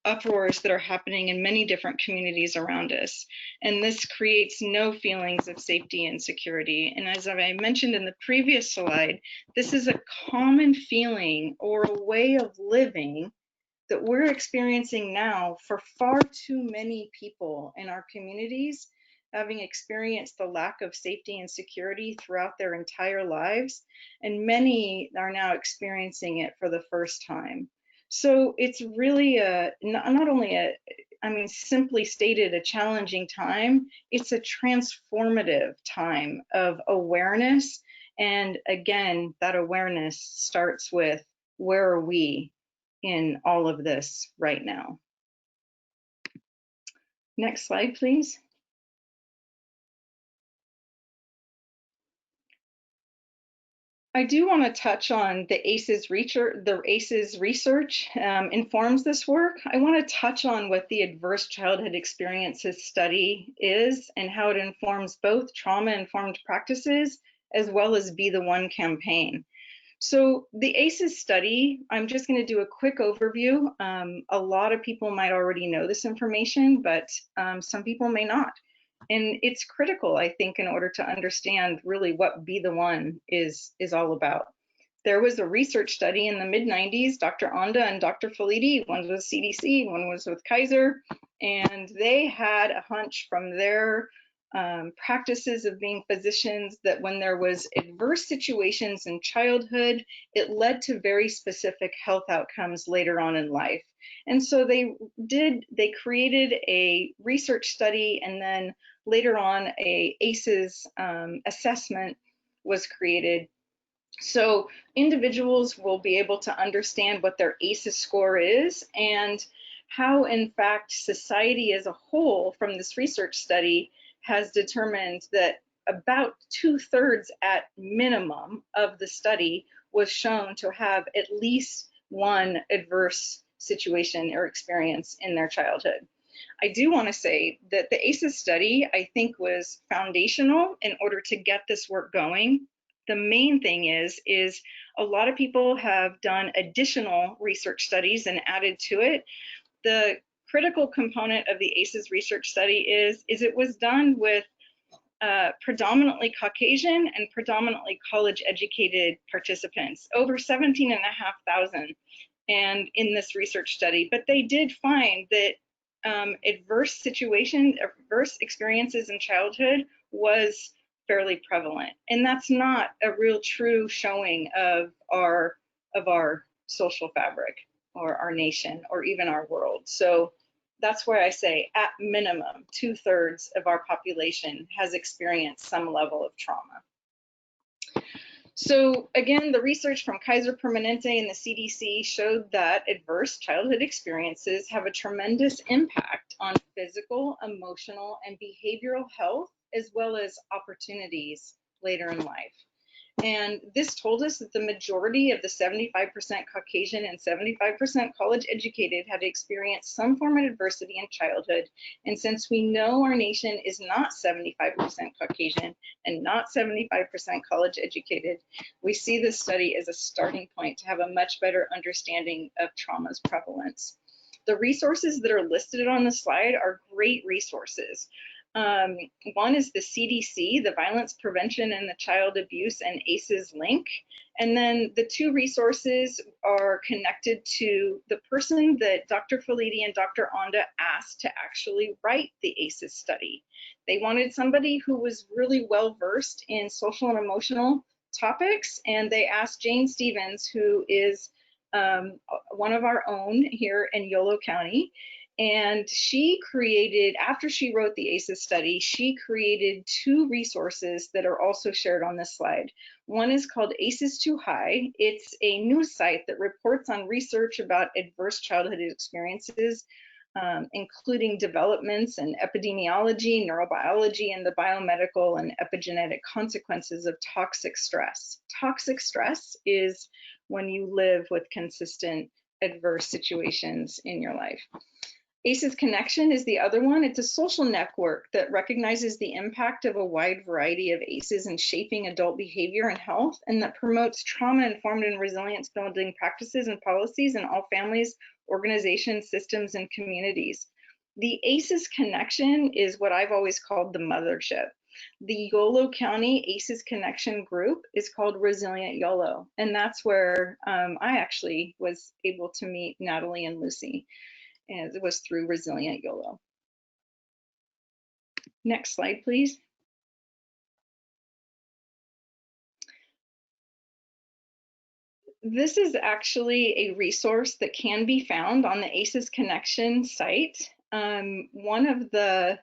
uproars that are happening in many different communities around us. And this creates no feelings of safety and security. And as I mentioned in the previous slide, this is a common feeling or a way of living that we're experiencing now for far too many people in our communities, having experienced the lack of safety and security throughout their entire lives. And many are now experiencing it for the first time. So it's really not only simply stated, a challenging time, it's a transformative time of awareness. And again, that awareness starts with, where are we in all of this right now? Next slide, please. I do want to touch on the ACEs research. The ACEs research informs this work. I want to touch on what the Adverse Childhood Experiences Study is and how it informs both trauma-informed practices as well as Be the One campaign. So the ACEs study, I'm just going to do a quick overview. A lot of people might already know this information, but some people may not. And it's critical, I think, in order to understand really what Be the One is all about. There was a research study in the mid-90s, Dr. Onda and Dr. Falidi, one was with CDC, one was with Kaiser, and they had a hunch from their practices of being physicians that when there was adverse situations in childhood, it led to very specific health outcomes later on in life. And so they created a research study, and then later on a ACEs assessment was created. So individuals will be able to understand what their ACEs score is and how, in fact, society as a whole from this research study has determined that about 2/3 at minimum of the study was shown to have at least one adverse situation or experience in their childhood. I do want to say that the ACEs study, I think, was foundational in order to get this work going. The main thing is a lot of people have done additional research studies and added to it. The critical component of the ACEs research study is it was done with predominantly Caucasian and predominantly college-educated participants, over 17,500 and in this research study. But they did find that adverse experiences in childhood was fairly prevalent, and that's not a real true showing of our social fabric or our nation or even our world. So that's where I say, at minimum, 2/3 of our population has experienced some level of trauma. So again, the research from Kaiser Permanente and the CDC showed that adverse childhood experiences have a tremendous impact on physical, emotional, and behavioral health, as well as opportunities later in life. And this told us that the majority of the 75% Caucasian and 75% college educated had experienced some form of adversity in childhood. And since we know our nation is not 75% Caucasian and not 75% college educated, we see this study as a starting point to have a much better understanding of trauma's prevalence. The resources that are listed on the slide are great resources. One is the CDC, the Violence Prevention and the Child Abuse and ACEs link. And then the two resources are connected to the person that Dr. Filiti and Dr. Onda asked to actually write the ACEs study. They wanted somebody who was really well versed in social and emotional topics, and they asked Jane Stevens, who is one of our own here in Yolo County. And she created, after she wrote the ACEs study, she created two resources that are also shared on this slide. One is called ACEs Too High. It's a news site that reports on research about adverse childhood experiences, including developments in epidemiology, neurobiology, and the biomedical and epigenetic consequences of toxic stress. Toxic stress is when you live with consistent adverse situations in your life. ACEs Connection is the other one. It's a social network that recognizes the impact of a wide variety of ACEs in shaping adult behavior and health, and that promotes trauma-informed and resilience-building practices and policies in all families, organizations, systems, and communities. The ACEs Connection is what I've always called the mothership. The Yolo County ACEs Connection group is called Resilient Yolo, and that's where I actually was able to meet Natalie and Lucy. And it was through Resilient Yolo. Next slide, please. This is actually a resource that can be found on the ACEs Connection site. One of the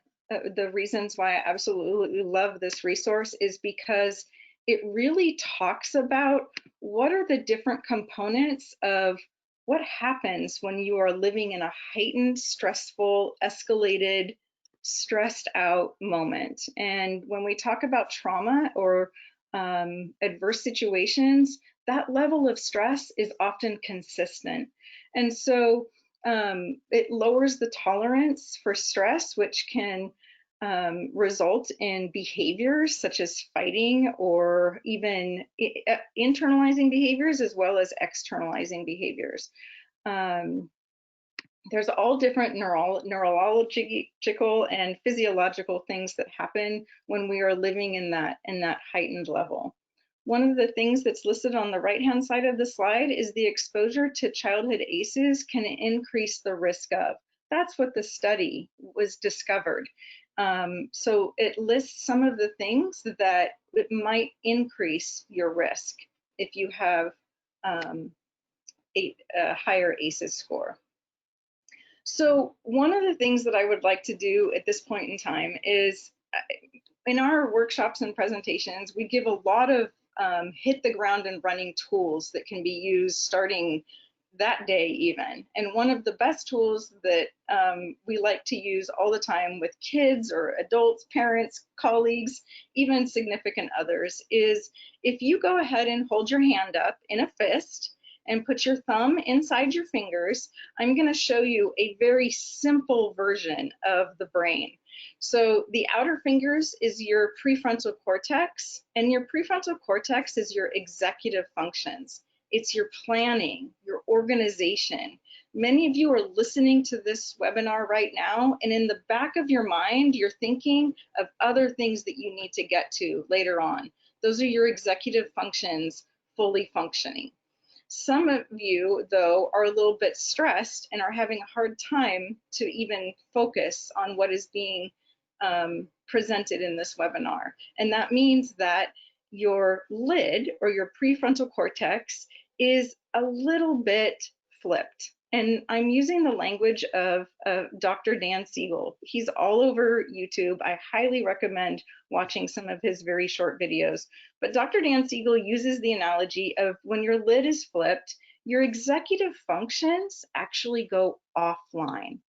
reasons why I absolutely love this resource is because it really talks about what are the different components of what happens when you are living in a heightened, stressful, escalated, stressed out moment. And when we talk about trauma or adverse situations, that level of stress is often consistent. And so it lowers the tolerance for stress, which can result in behaviors such as fighting or even internalizing behaviors as well as externalizing behaviors. There's all different neurological and physiological things that happen when we are living in that heightened level. One of the things that's listed on the right-hand side of the slide is the exposure to childhood ACEs can increase the risk of. That's what the study was discovered. So it lists some of the things that it might increase your risk if you have a higher ACEs score. So one of the things that I would like to do at this point in time is in our workshops and presentations, we give a lot of hit the ground and running tools that can be used starting that day even. And one of the best tools that we like to use all the time with kids or adults, parents, colleagues, even significant others is if you go ahead and hold your hand up in a fist and put your thumb inside your fingers, I'm going to show you a very simple version of the brain. So the outer fingers is your prefrontal cortex, and your prefrontal cortex is your executive functions. It's your planning, your organization. Many of you are listening to this webinar right now, and in the back of your mind, you're thinking of other things that you need to get to later on. Those are your executive functions fully functioning. Some of you, though, are a little bit stressed and are having a hard time to even focus on what is being presented in this webinar. And that means that your lid or your prefrontal cortex is a little bit flipped. And I'm using the language of Dr. Dan Siegel. He's all over YouTube. I highly recommend watching some of his very short videos. But Dr. Dan Siegel uses the analogy of when your lid is flipped, your executive functions actually go offline.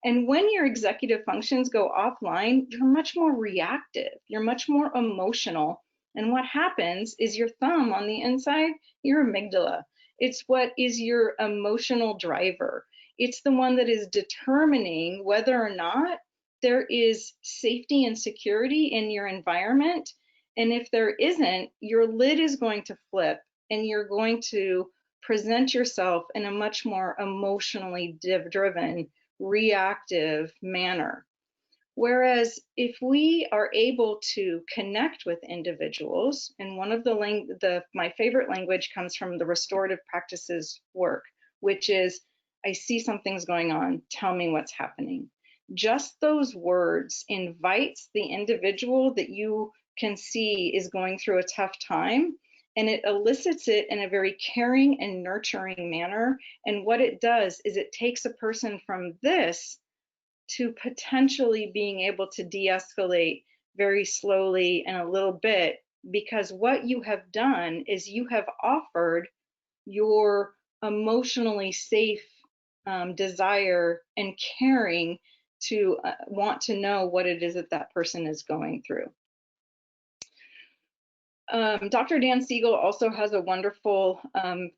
And when your executive functions go offline, you're much more reactive, you're much more emotional. And what happens is your thumb on the inside, your amygdala. It's what is your emotional driver. It's the one that is determining whether or not there is safety and security in your environment. And if there isn't, your lid is going to flip and you're going to present yourself in a much more emotionally driven, reactive manner. Whereas if we are able to connect with individuals, and one of my favorite language comes from the restorative practices work, which is, I see something's going on, tell me what's happening. Just those words invites the individual that you can see is going through a tough time, and it elicits it in a very caring and nurturing manner. And what it does is it takes a person from this to potentially being able to de-escalate very slowly and a little bit, because what you have done is you have offered your emotionally safe desire and caring to want to know what it is that that person is going through. Dr. Dan Siegel also has a wonderful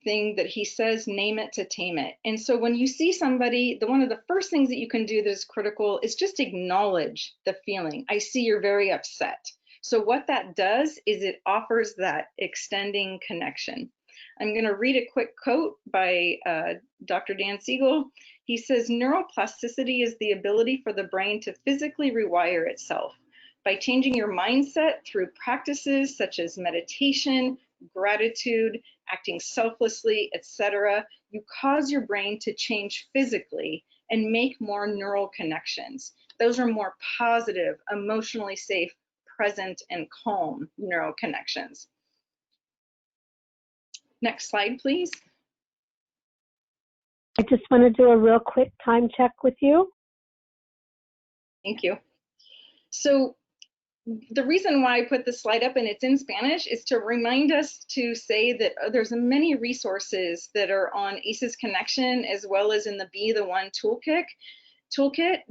thing that he says, name it to tame it. And so when you see somebody, one of the first things that you can do that is critical is just acknowledge the feeling. I see you're very upset. So what that does is it offers that extending connection. I'm going to read a quick quote by Dr. Dan Siegel. He says, neuroplasticity is the ability for the brain to physically rewire itself. By changing your mindset through practices such as meditation, gratitude, acting selflessly, etc., you cause your brain to change physically and make more neural connections. Those are more positive, emotionally safe, present, and calm neural connections. Next slide, please. I just want to do a real quick time check with you. Thank you. So the reason why I put this slide up and it's in Spanish is to remind us to say that there's many resources that are on ACEs Connection as well as in the Be the One toolkit.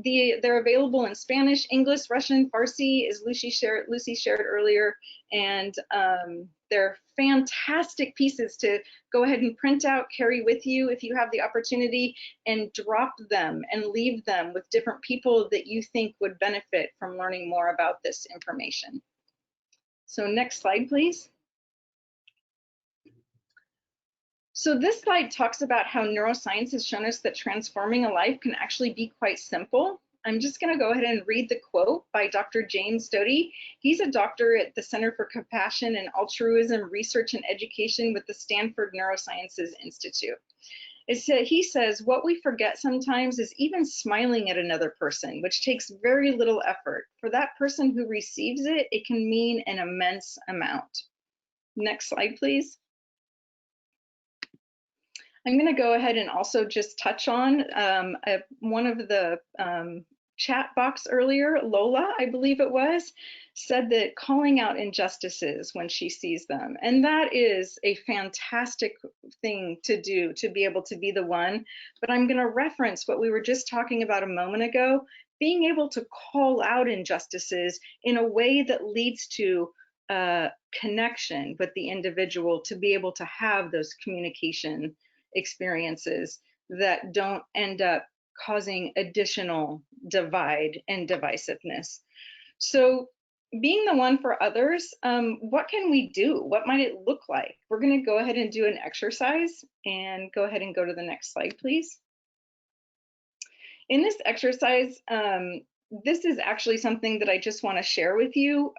They're available in Spanish, English, Russian, Farsi, as Lucy shared earlier, and they're fantastic pieces to go ahead and print out, carry with you if you have the opportunity, and drop them and leave them with different people that you think would benefit from learning more about this information. So next slide, please. So this slide talks about how neuroscience has shown us that transforming a life can actually be quite simple. I'm just going to go ahead and read the quote by Dr. James Doty. He's a doctor at the Center for Compassion and Altruism Research and Education with the Stanford Neurosciences Institute. He says, what we forget sometimes is even smiling at another person, which takes very little effort. For that person who receives it, it can mean an immense amount. Next slide, please. I'm going to go ahead and also just touch on one of the chat box earlier, Lola, I believe it was, said that calling out injustices when she sees them. And that is a fantastic thing to do, to be able to be the one. But I'm going to reference what we were just talking about a moment ago, being able to call out injustices in a way that leads to connection with the individual to be able to have those communication experiences that don't end up causing additional divide and divisiveness. So being the one for others, what can we do? What might it look like? We're going to go ahead and do an exercise, and go ahead and go to the next slide, please. In this exercise, this is actually something that I just want to share with you.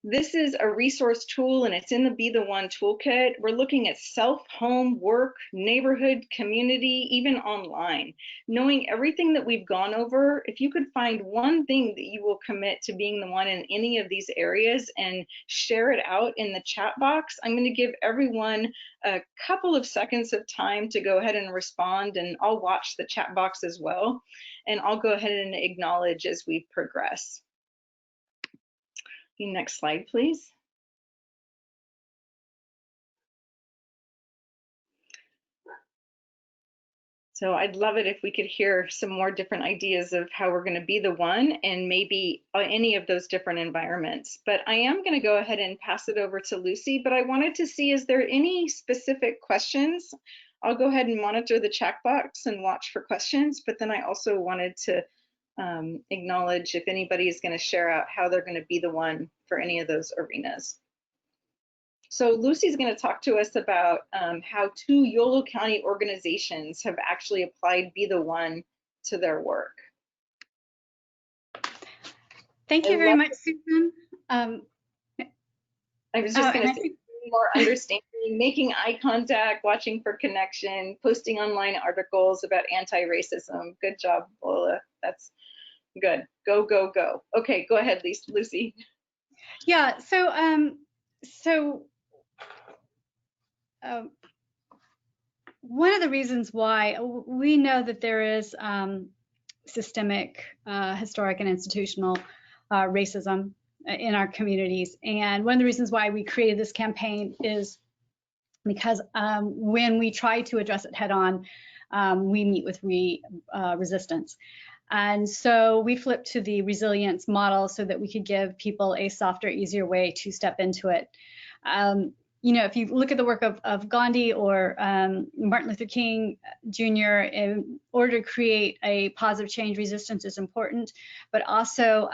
This is a resource tool, and it's in the Be the One toolkit. We're looking at self, home, work, neighborhood, community, even online. Knowing everything that we've gone over, if you could find one thing that you will commit to being the one in any of these areas and share it out in the chat box, I'm going to give everyone a couple of seconds of time to go ahead and respond, and I'll watch the chat box as well, and I'll go ahead and acknowledge as we progress. Next slide, please. So I'd love it if we could hear some more different ideas of how we're going to be the one, and maybe any of those different environments. But I am going to go ahead and pass it over to Lucy, but I wanted to see, is there any specific questions? I'll go ahead and monitor the chat box and watch for questions, but then I also wanted to acknowledge if anybody is going to share out how they're going to be the one for any of those arenas. So Lucy's going to talk to us about how 2 Yolo County organizations have actually applied Be the One to their work. Thank you very much, Susan. I was just going to say more understanding, making eye contact, watching for connection, posting online articles about anti-racism. Good job, Lola. That's good. Go, go, go. Okay, go ahead, Lucy. Yeah, one of the reasons why we know that there is systemic, historic, and institutional racism in our communities, and one of the reasons why we created this campaign is because when we try to address it head on, we meet with resistance. And so we flipped to the resilience model so that we could give people a softer, easier way to step into it. You know, if you look at the work of Gandhi or Martin Luther King Jr., in order to create a positive change, resistance is important, but also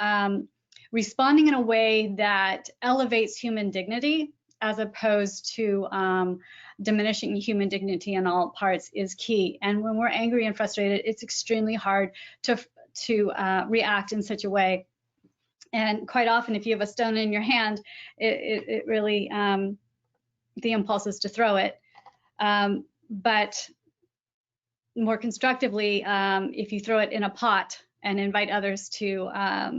responding in a way that elevates human dignity as opposed to diminishing human dignity in all parts is key. And when we're angry and frustrated, it's extremely hard to react in such a way. And quite often, if you have a stone in your hand, it really, the impulse is to throw it. But more constructively, if you throw it in a pot and invite others to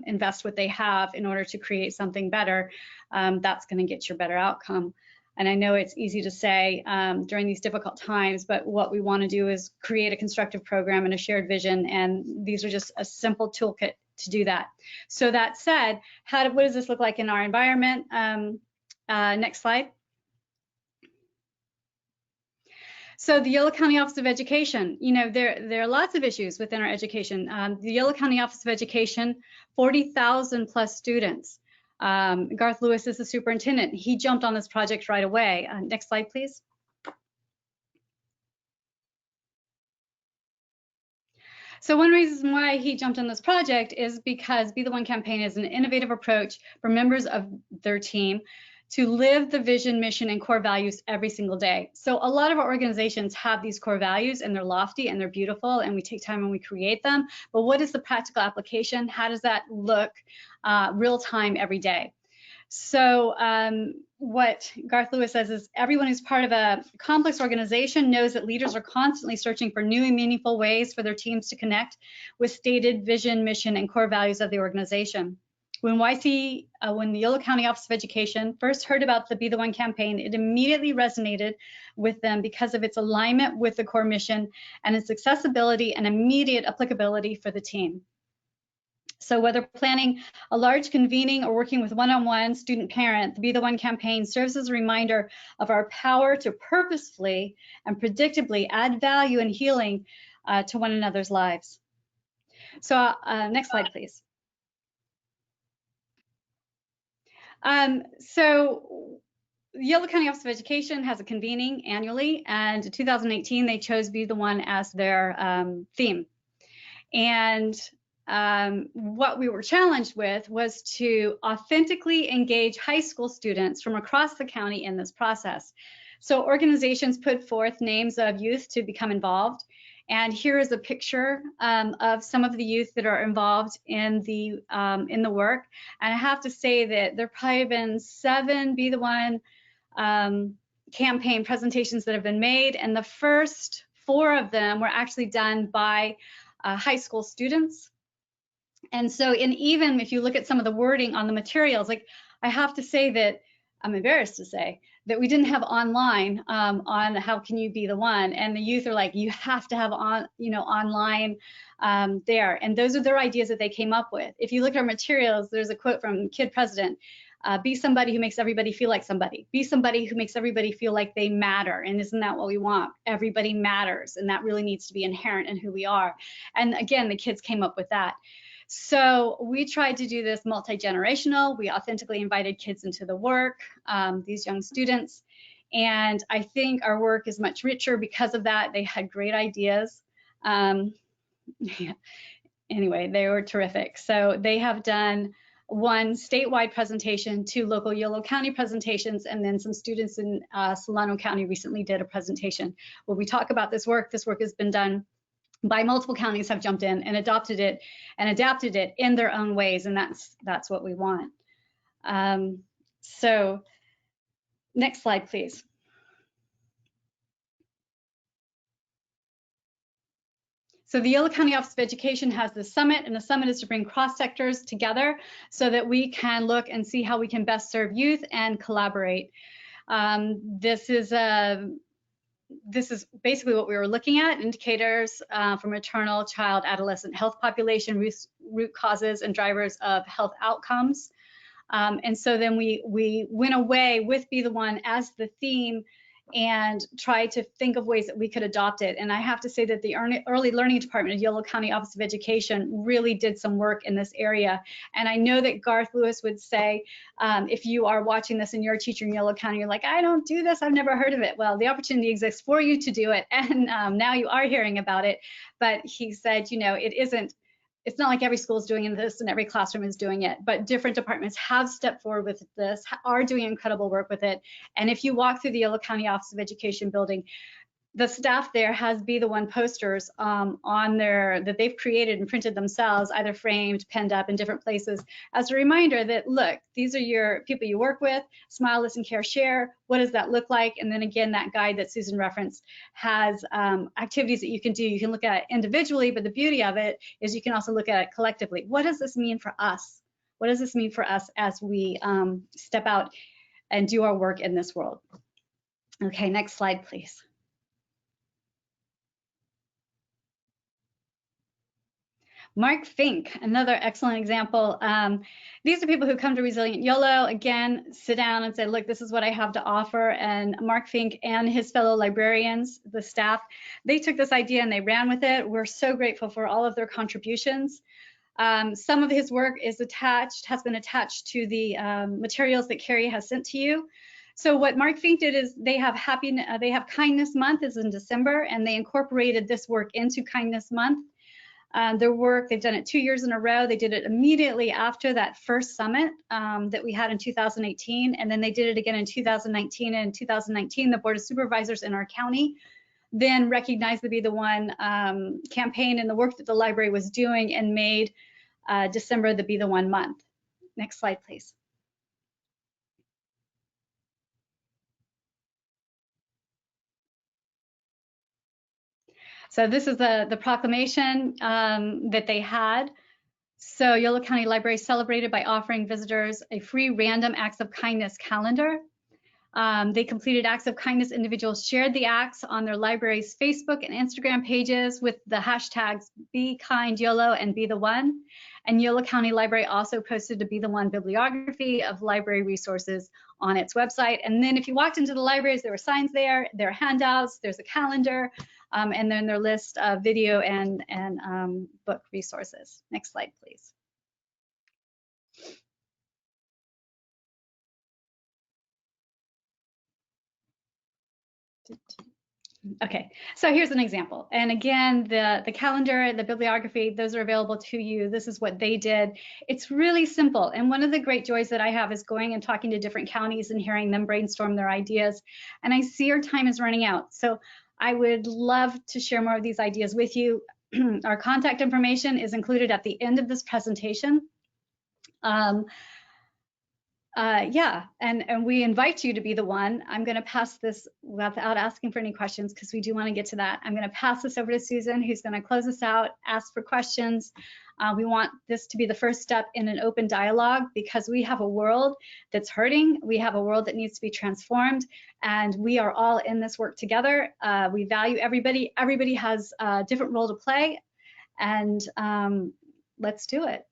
invest what they have in order to create something better, that's going to get you a better outcome. And I know it's easy to say during these difficult times, but what we want to do is create a constructive program and a shared vision, and these are just a simple toolkit to do that. So that said, what does this look like in our environment? Next slide. So the Yolo County Office of Education, you know, there are lots of issues within our education. The Yolo County Office of Education, 40,000 plus students. Garth Lewis is the superintendent. He jumped on this project right away. Next slide, please. So one reason why he jumped on this project is because Be the One campaign is an innovative approach for members of their team to live the vision, mission, and core values every single day. So a lot of our organizations have these core values, and they're lofty and they're beautiful, and we take time and we create them. But what is the practical application? How does that look real time every day? So what Garth Lewis says is everyone who's part of a complex organization knows that leaders are constantly searching for new and meaningful ways for their teams to connect with stated vision, mission, and core values of the organization. When the Yolo County Office of Education first heard about the Be the One campaign, it immediately resonated with them because of its alignment with the core mission and its accessibility and immediate applicability for the team. So whether planning a large convening or working with one-on-one student-parent, the Be the One campaign serves as a reminder of our power to purposefully and predictably add value and healing to one another's lives. So next slide, please. So Yolo County Office of Education has a convening annually, and in 2018 they chose Be the One as their theme. And what we were challenged with was to authentically engage high school students from across the county in this process. So organizations put forth names of youth to become involved. And here is a picture of some of the youth that are involved in the work. And I have to say that there have probably been 7 Be the One campaign presentations that have been made, and the first 4 of them were actually done by high school students. And so, even if you look at some of the wording on the materials, like I have to say that I'm embarrassed to say that we didn't have online on how can you be the one, and the youth are like, you have to have online there, and those are their ideas that they came up with. If you look at our materials, there's a quote from Kid President. Be somebody who makes everybody feel like somebody. Be somebody who makes everybody feel like they matter. And isn't that what we want? Everybody matters. And that really needs to be inherent in who we are. And again, the kids came up with that. So we tried to do this multi-generational. We authentically invited kids into the work, these young students. And I think our work is much richer because of that. They had great ideas. Yeah. Anyway, they were terrific. So they have done 1 statewide presentation, 2 local Yolo County presentations, and then some students in Solano County recently did a presentation where we talk about this work. This work has been done by multiple counties, have jumped in and adopted it and adapted it in their own ways, and that's what we want. So next slide, please. So the Yolo County Office of Education has the summit, and the summit is to bring cross sectors together so that we can look and see how we can best serve youth and collaborate. This is basically what we were looking at: indicators for maternal, child, adolescent health population, root causes and drivers of health outcomes. And so then we went away with Be the One as the theme and try to think of ways that we could adopt it. And I have to say that the Early Learning Department of Yolo County Office of Education really did some work in this area. And I know that Garth Lewis would say, if you are watching this and you're a teacher in Yolo County, you're like, I don't do this, I've never heard of it. Well, the opportunity exists for you to do it. And now you are hearing about it. But he said, it's not like every school is doing this and every classroom is doing it, but different departments have stepped forward with this, are doing incredible work with it. And if you walk through the Yolo County Office of Education building, the staff there has Be the One posters on there that they've created and printed themselves, either framed, penned up in different places, as a reminder that, look, these are your people you work with. Smile, listen, care, share. What does that look like? And then again, that guide that Susan referenced has activities that you can do. You can look at it individually, but the beauty of it is you can also look at it collectively. What does this mean for us? What does this mean for us as we step out and do our work in this world? Okay, next slide, please. Mark Fink, another excellent example. These are people who come to Resilient YOLO, again, sit down and say, look, this is what I have to offer. And Mark Fink and his fellow librarians, the staff, they took this idea and they ran with it. We're so grateful for all of their contributions. Some of his work has been attached to the materials that Carrie has sent to you. So what Mark Fink did is they have Kindness Month is in December, and they incorporated this work into Kindness Month. Their work, they've done it 2 years in a row. They did it immediately after that first summit that we had in 2018, and then they did it again in 2019. And in 2019, the Board of Supervisors in our county then recognized the Be the One campaign and the work that the library was doing, and made December the Be the One month. Next slide, please. So this is the proclamation that they had. So Yolo County Library celebrated by offering visitors a free random acts of kindness calendar. They completed acts of kindness. Individuals shared the acts on their library's Facebook and Instagram pages with the hashtags BeKindYolo and Be the One. And Yolo County Library also posted a Be the One bibliography of library resources on its website. And then if you walked into the libraries, there were signs there are handouts, there's a calendar, and then their list of video and book resources. Next slide, please. Okay, so here's an example. And again, the calendar, the bibliography, those are available to you. This is what they did. It's really simple. And one of the great joys that I have is going and talking to different counties and hearing them brainstorm their ideas. And I see our time is running out. So I would love to share more of these ideas with you. Our contact information is included at the end of this presentation. Yeah, and we invite you to be the one. I'm going to pass this without asking for any questions because we do want to get to that. I'm going to pass this over to Susan, who's going to close us out, ask for questions. We want this to be the first step in an open dialogue because we have a world that's hurting. We have a world that needs to be transformed, and we are all in this work together. We value everybody. Everybody has a different role to play, and let's do it.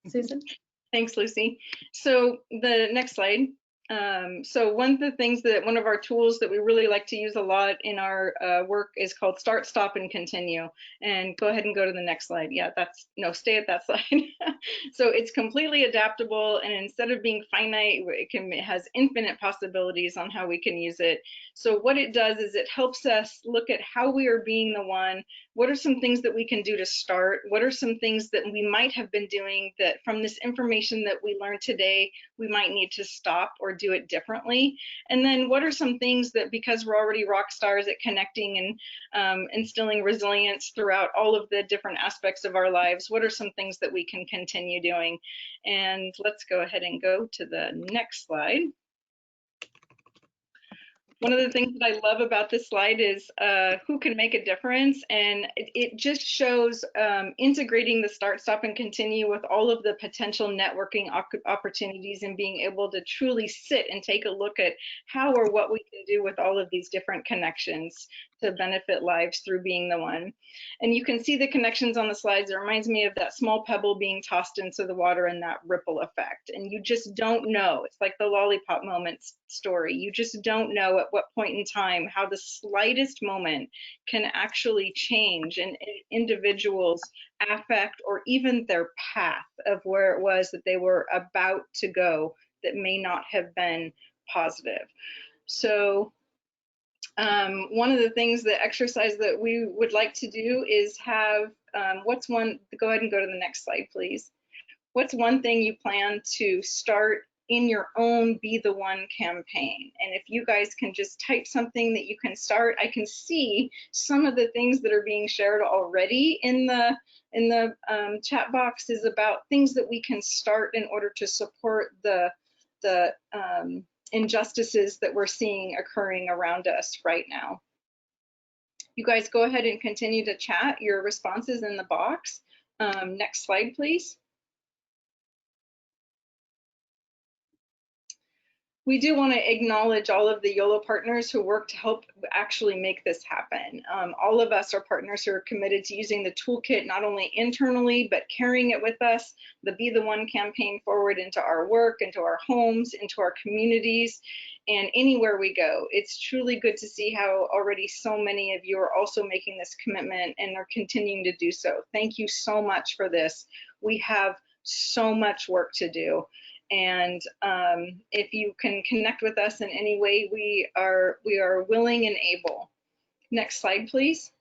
Susan? Thanks, Lucy. So the next slide. So one of the things that one of our tools that we really like to use a lot in our work is called Start, Stop, and Continue. And go ahead and go to the next slide. Yeah, stay at that slide. So it's completely adaptable, and instead of being finite, it has infinite possibilities on how we can use it. So what it does is it helps us look at how we are being the one. What are some things that we can do to start? What are some things that we might have been doing that from this information that we learned today, we might need to stop or do it differently? And then what are some things that, because we're already rock stars at connecting and instilling resilience throughout all of the different aspects of our lives, what are some things that we can continue doing? And let's go ahead and go to the next slide. One of the things that I love about this slide is who can make a difference, and it just shows integrating the Start, Stop, and Continue with all of the potential networking opportunities and being able to truly sit and take a look at how or what we can do with all of these different connections to benefit lives through being the one. And you can see the connections on the slides. It reminds me of that small pebble being tossed into the water and that ripple effect. And you just don't know. It's like the lollipop moments story. You just don't know at what point in time how the slightest moment can actually change an individual's affect or even their path of where it was that they were about to go that may not have been positive. So one of the things, the exercise that we would like to do is have, go ahead and go to the next slide, please. What's one thing you plan to start in your own Be the One campaign? And if you guys can just type something that you can start, I can see some of the things that are being shared already in the chat box is about things that we can start in order to support the injustices that we're seeing occurring around us right now. You guys go ahead and continue to chat your responses in the box. Next slide, please. We do want to acknowledge all of the YOLO partners who work to help actually make this happen. All of us are partners who are committed to using the toolkit not only internally, but carrying it with us, the Be the One campaign forward into our work, into our homes, into our communities, and anywhere we go. It's truly good to see how already so many of you are also making this commitment and are continuing to do so. Thank you so much for this. We have so much work to do. And if you can connect with us in any way, we are willing and able. Next slide, please.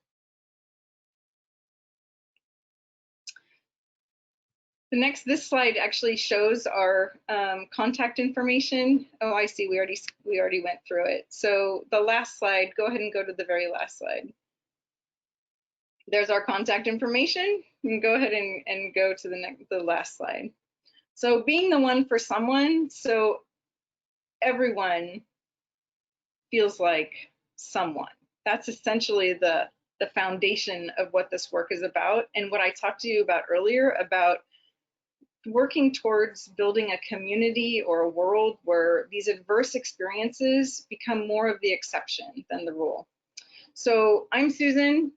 This slide actually shows our contact information. Oh, I see. We already went through it. So the last slide. Go ahead and go to the very last slide. There's our contact information. You can go ahead and go to the last slide. So being the one for someone, so everyone feels like someone. That's essentially the foundation of what this work is about. And what I talked to you about earlier about working towards building a community or a world where these adverse experiences become more of the exception than the rule. So I'm Susan.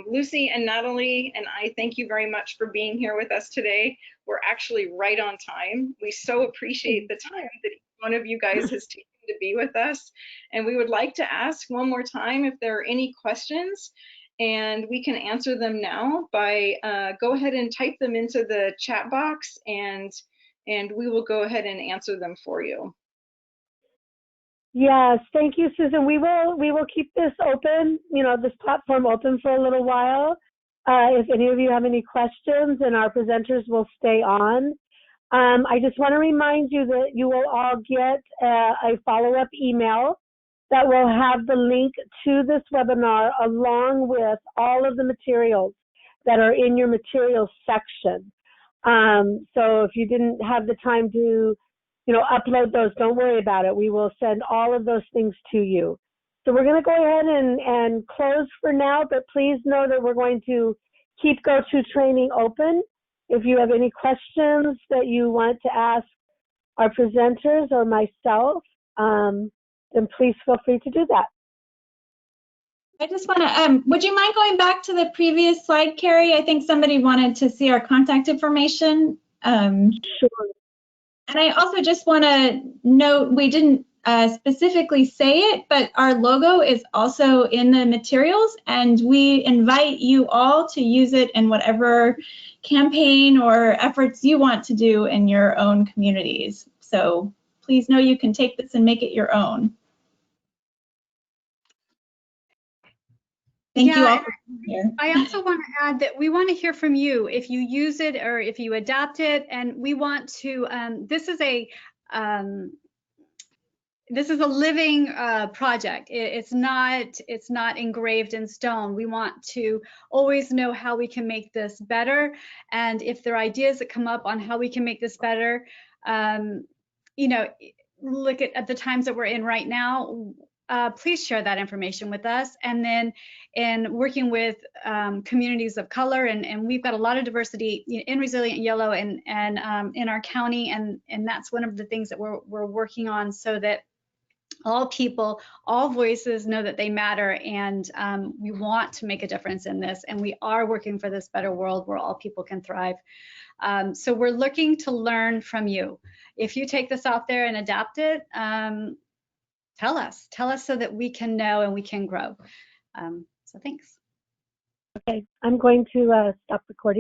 Lucy and Natalie and I thank you very much for being here with us today. We're actually right on time. We so appreciate the time that each one of you guys has taken to be with us. And we would like to ask one more time if there are any questions, and we can answer them now by go ahead and type them into the chat box, and we will go ahead and answer them for you. Yes, thank you, Susan. We will keep this open, this platform open for a little while. If any of you have any questions, and our presenters will stay on. I just want to remind you that you will all get a follow-up email that will have the link to this webinar along with all of the materials that are in your materials section. So if you didn't have the time to, upload those, don't worry about it. We will send all of those things to you. So we're going to go ahead and close for now, but please know that we're going to keep GoToTraining open. If you have any questions that you want to ask our presenters or myself, then please feel free to do that. I just want to, would you mind going back to the previous slide, Carrie? I think somebody wanted to see our contact information. Sure. And I also just want to note, we didn't specifically say it, but our logo is also in the materials, and we invite you all to use it in whatever campaign or efforts you want to do in your own communities. So please know you can take this and make it your own. Thank you all for being here. I also want to add that we want to hear from you if you use it or if you adapt it, and we want to. This is a living project. It's not engraved in stone. We want to always know how we can make this better, and if there are ideas that come up on how we can make this better, look at the times that we're in right now. Please share that information with us. And then in working with communities of color, and we've got a lot of diversity in Resilient Yellow and in our county, and that's one of the things that we're working on, so that all people, all voices know that they matter, and we want to make a difference in this, and we are working for this better world where all people can thrive. So we're looking to learn from you. If you take this out there and adapt it, tell us so that we can know and we can grow. So thanks. Okay, I'm going to stop recording.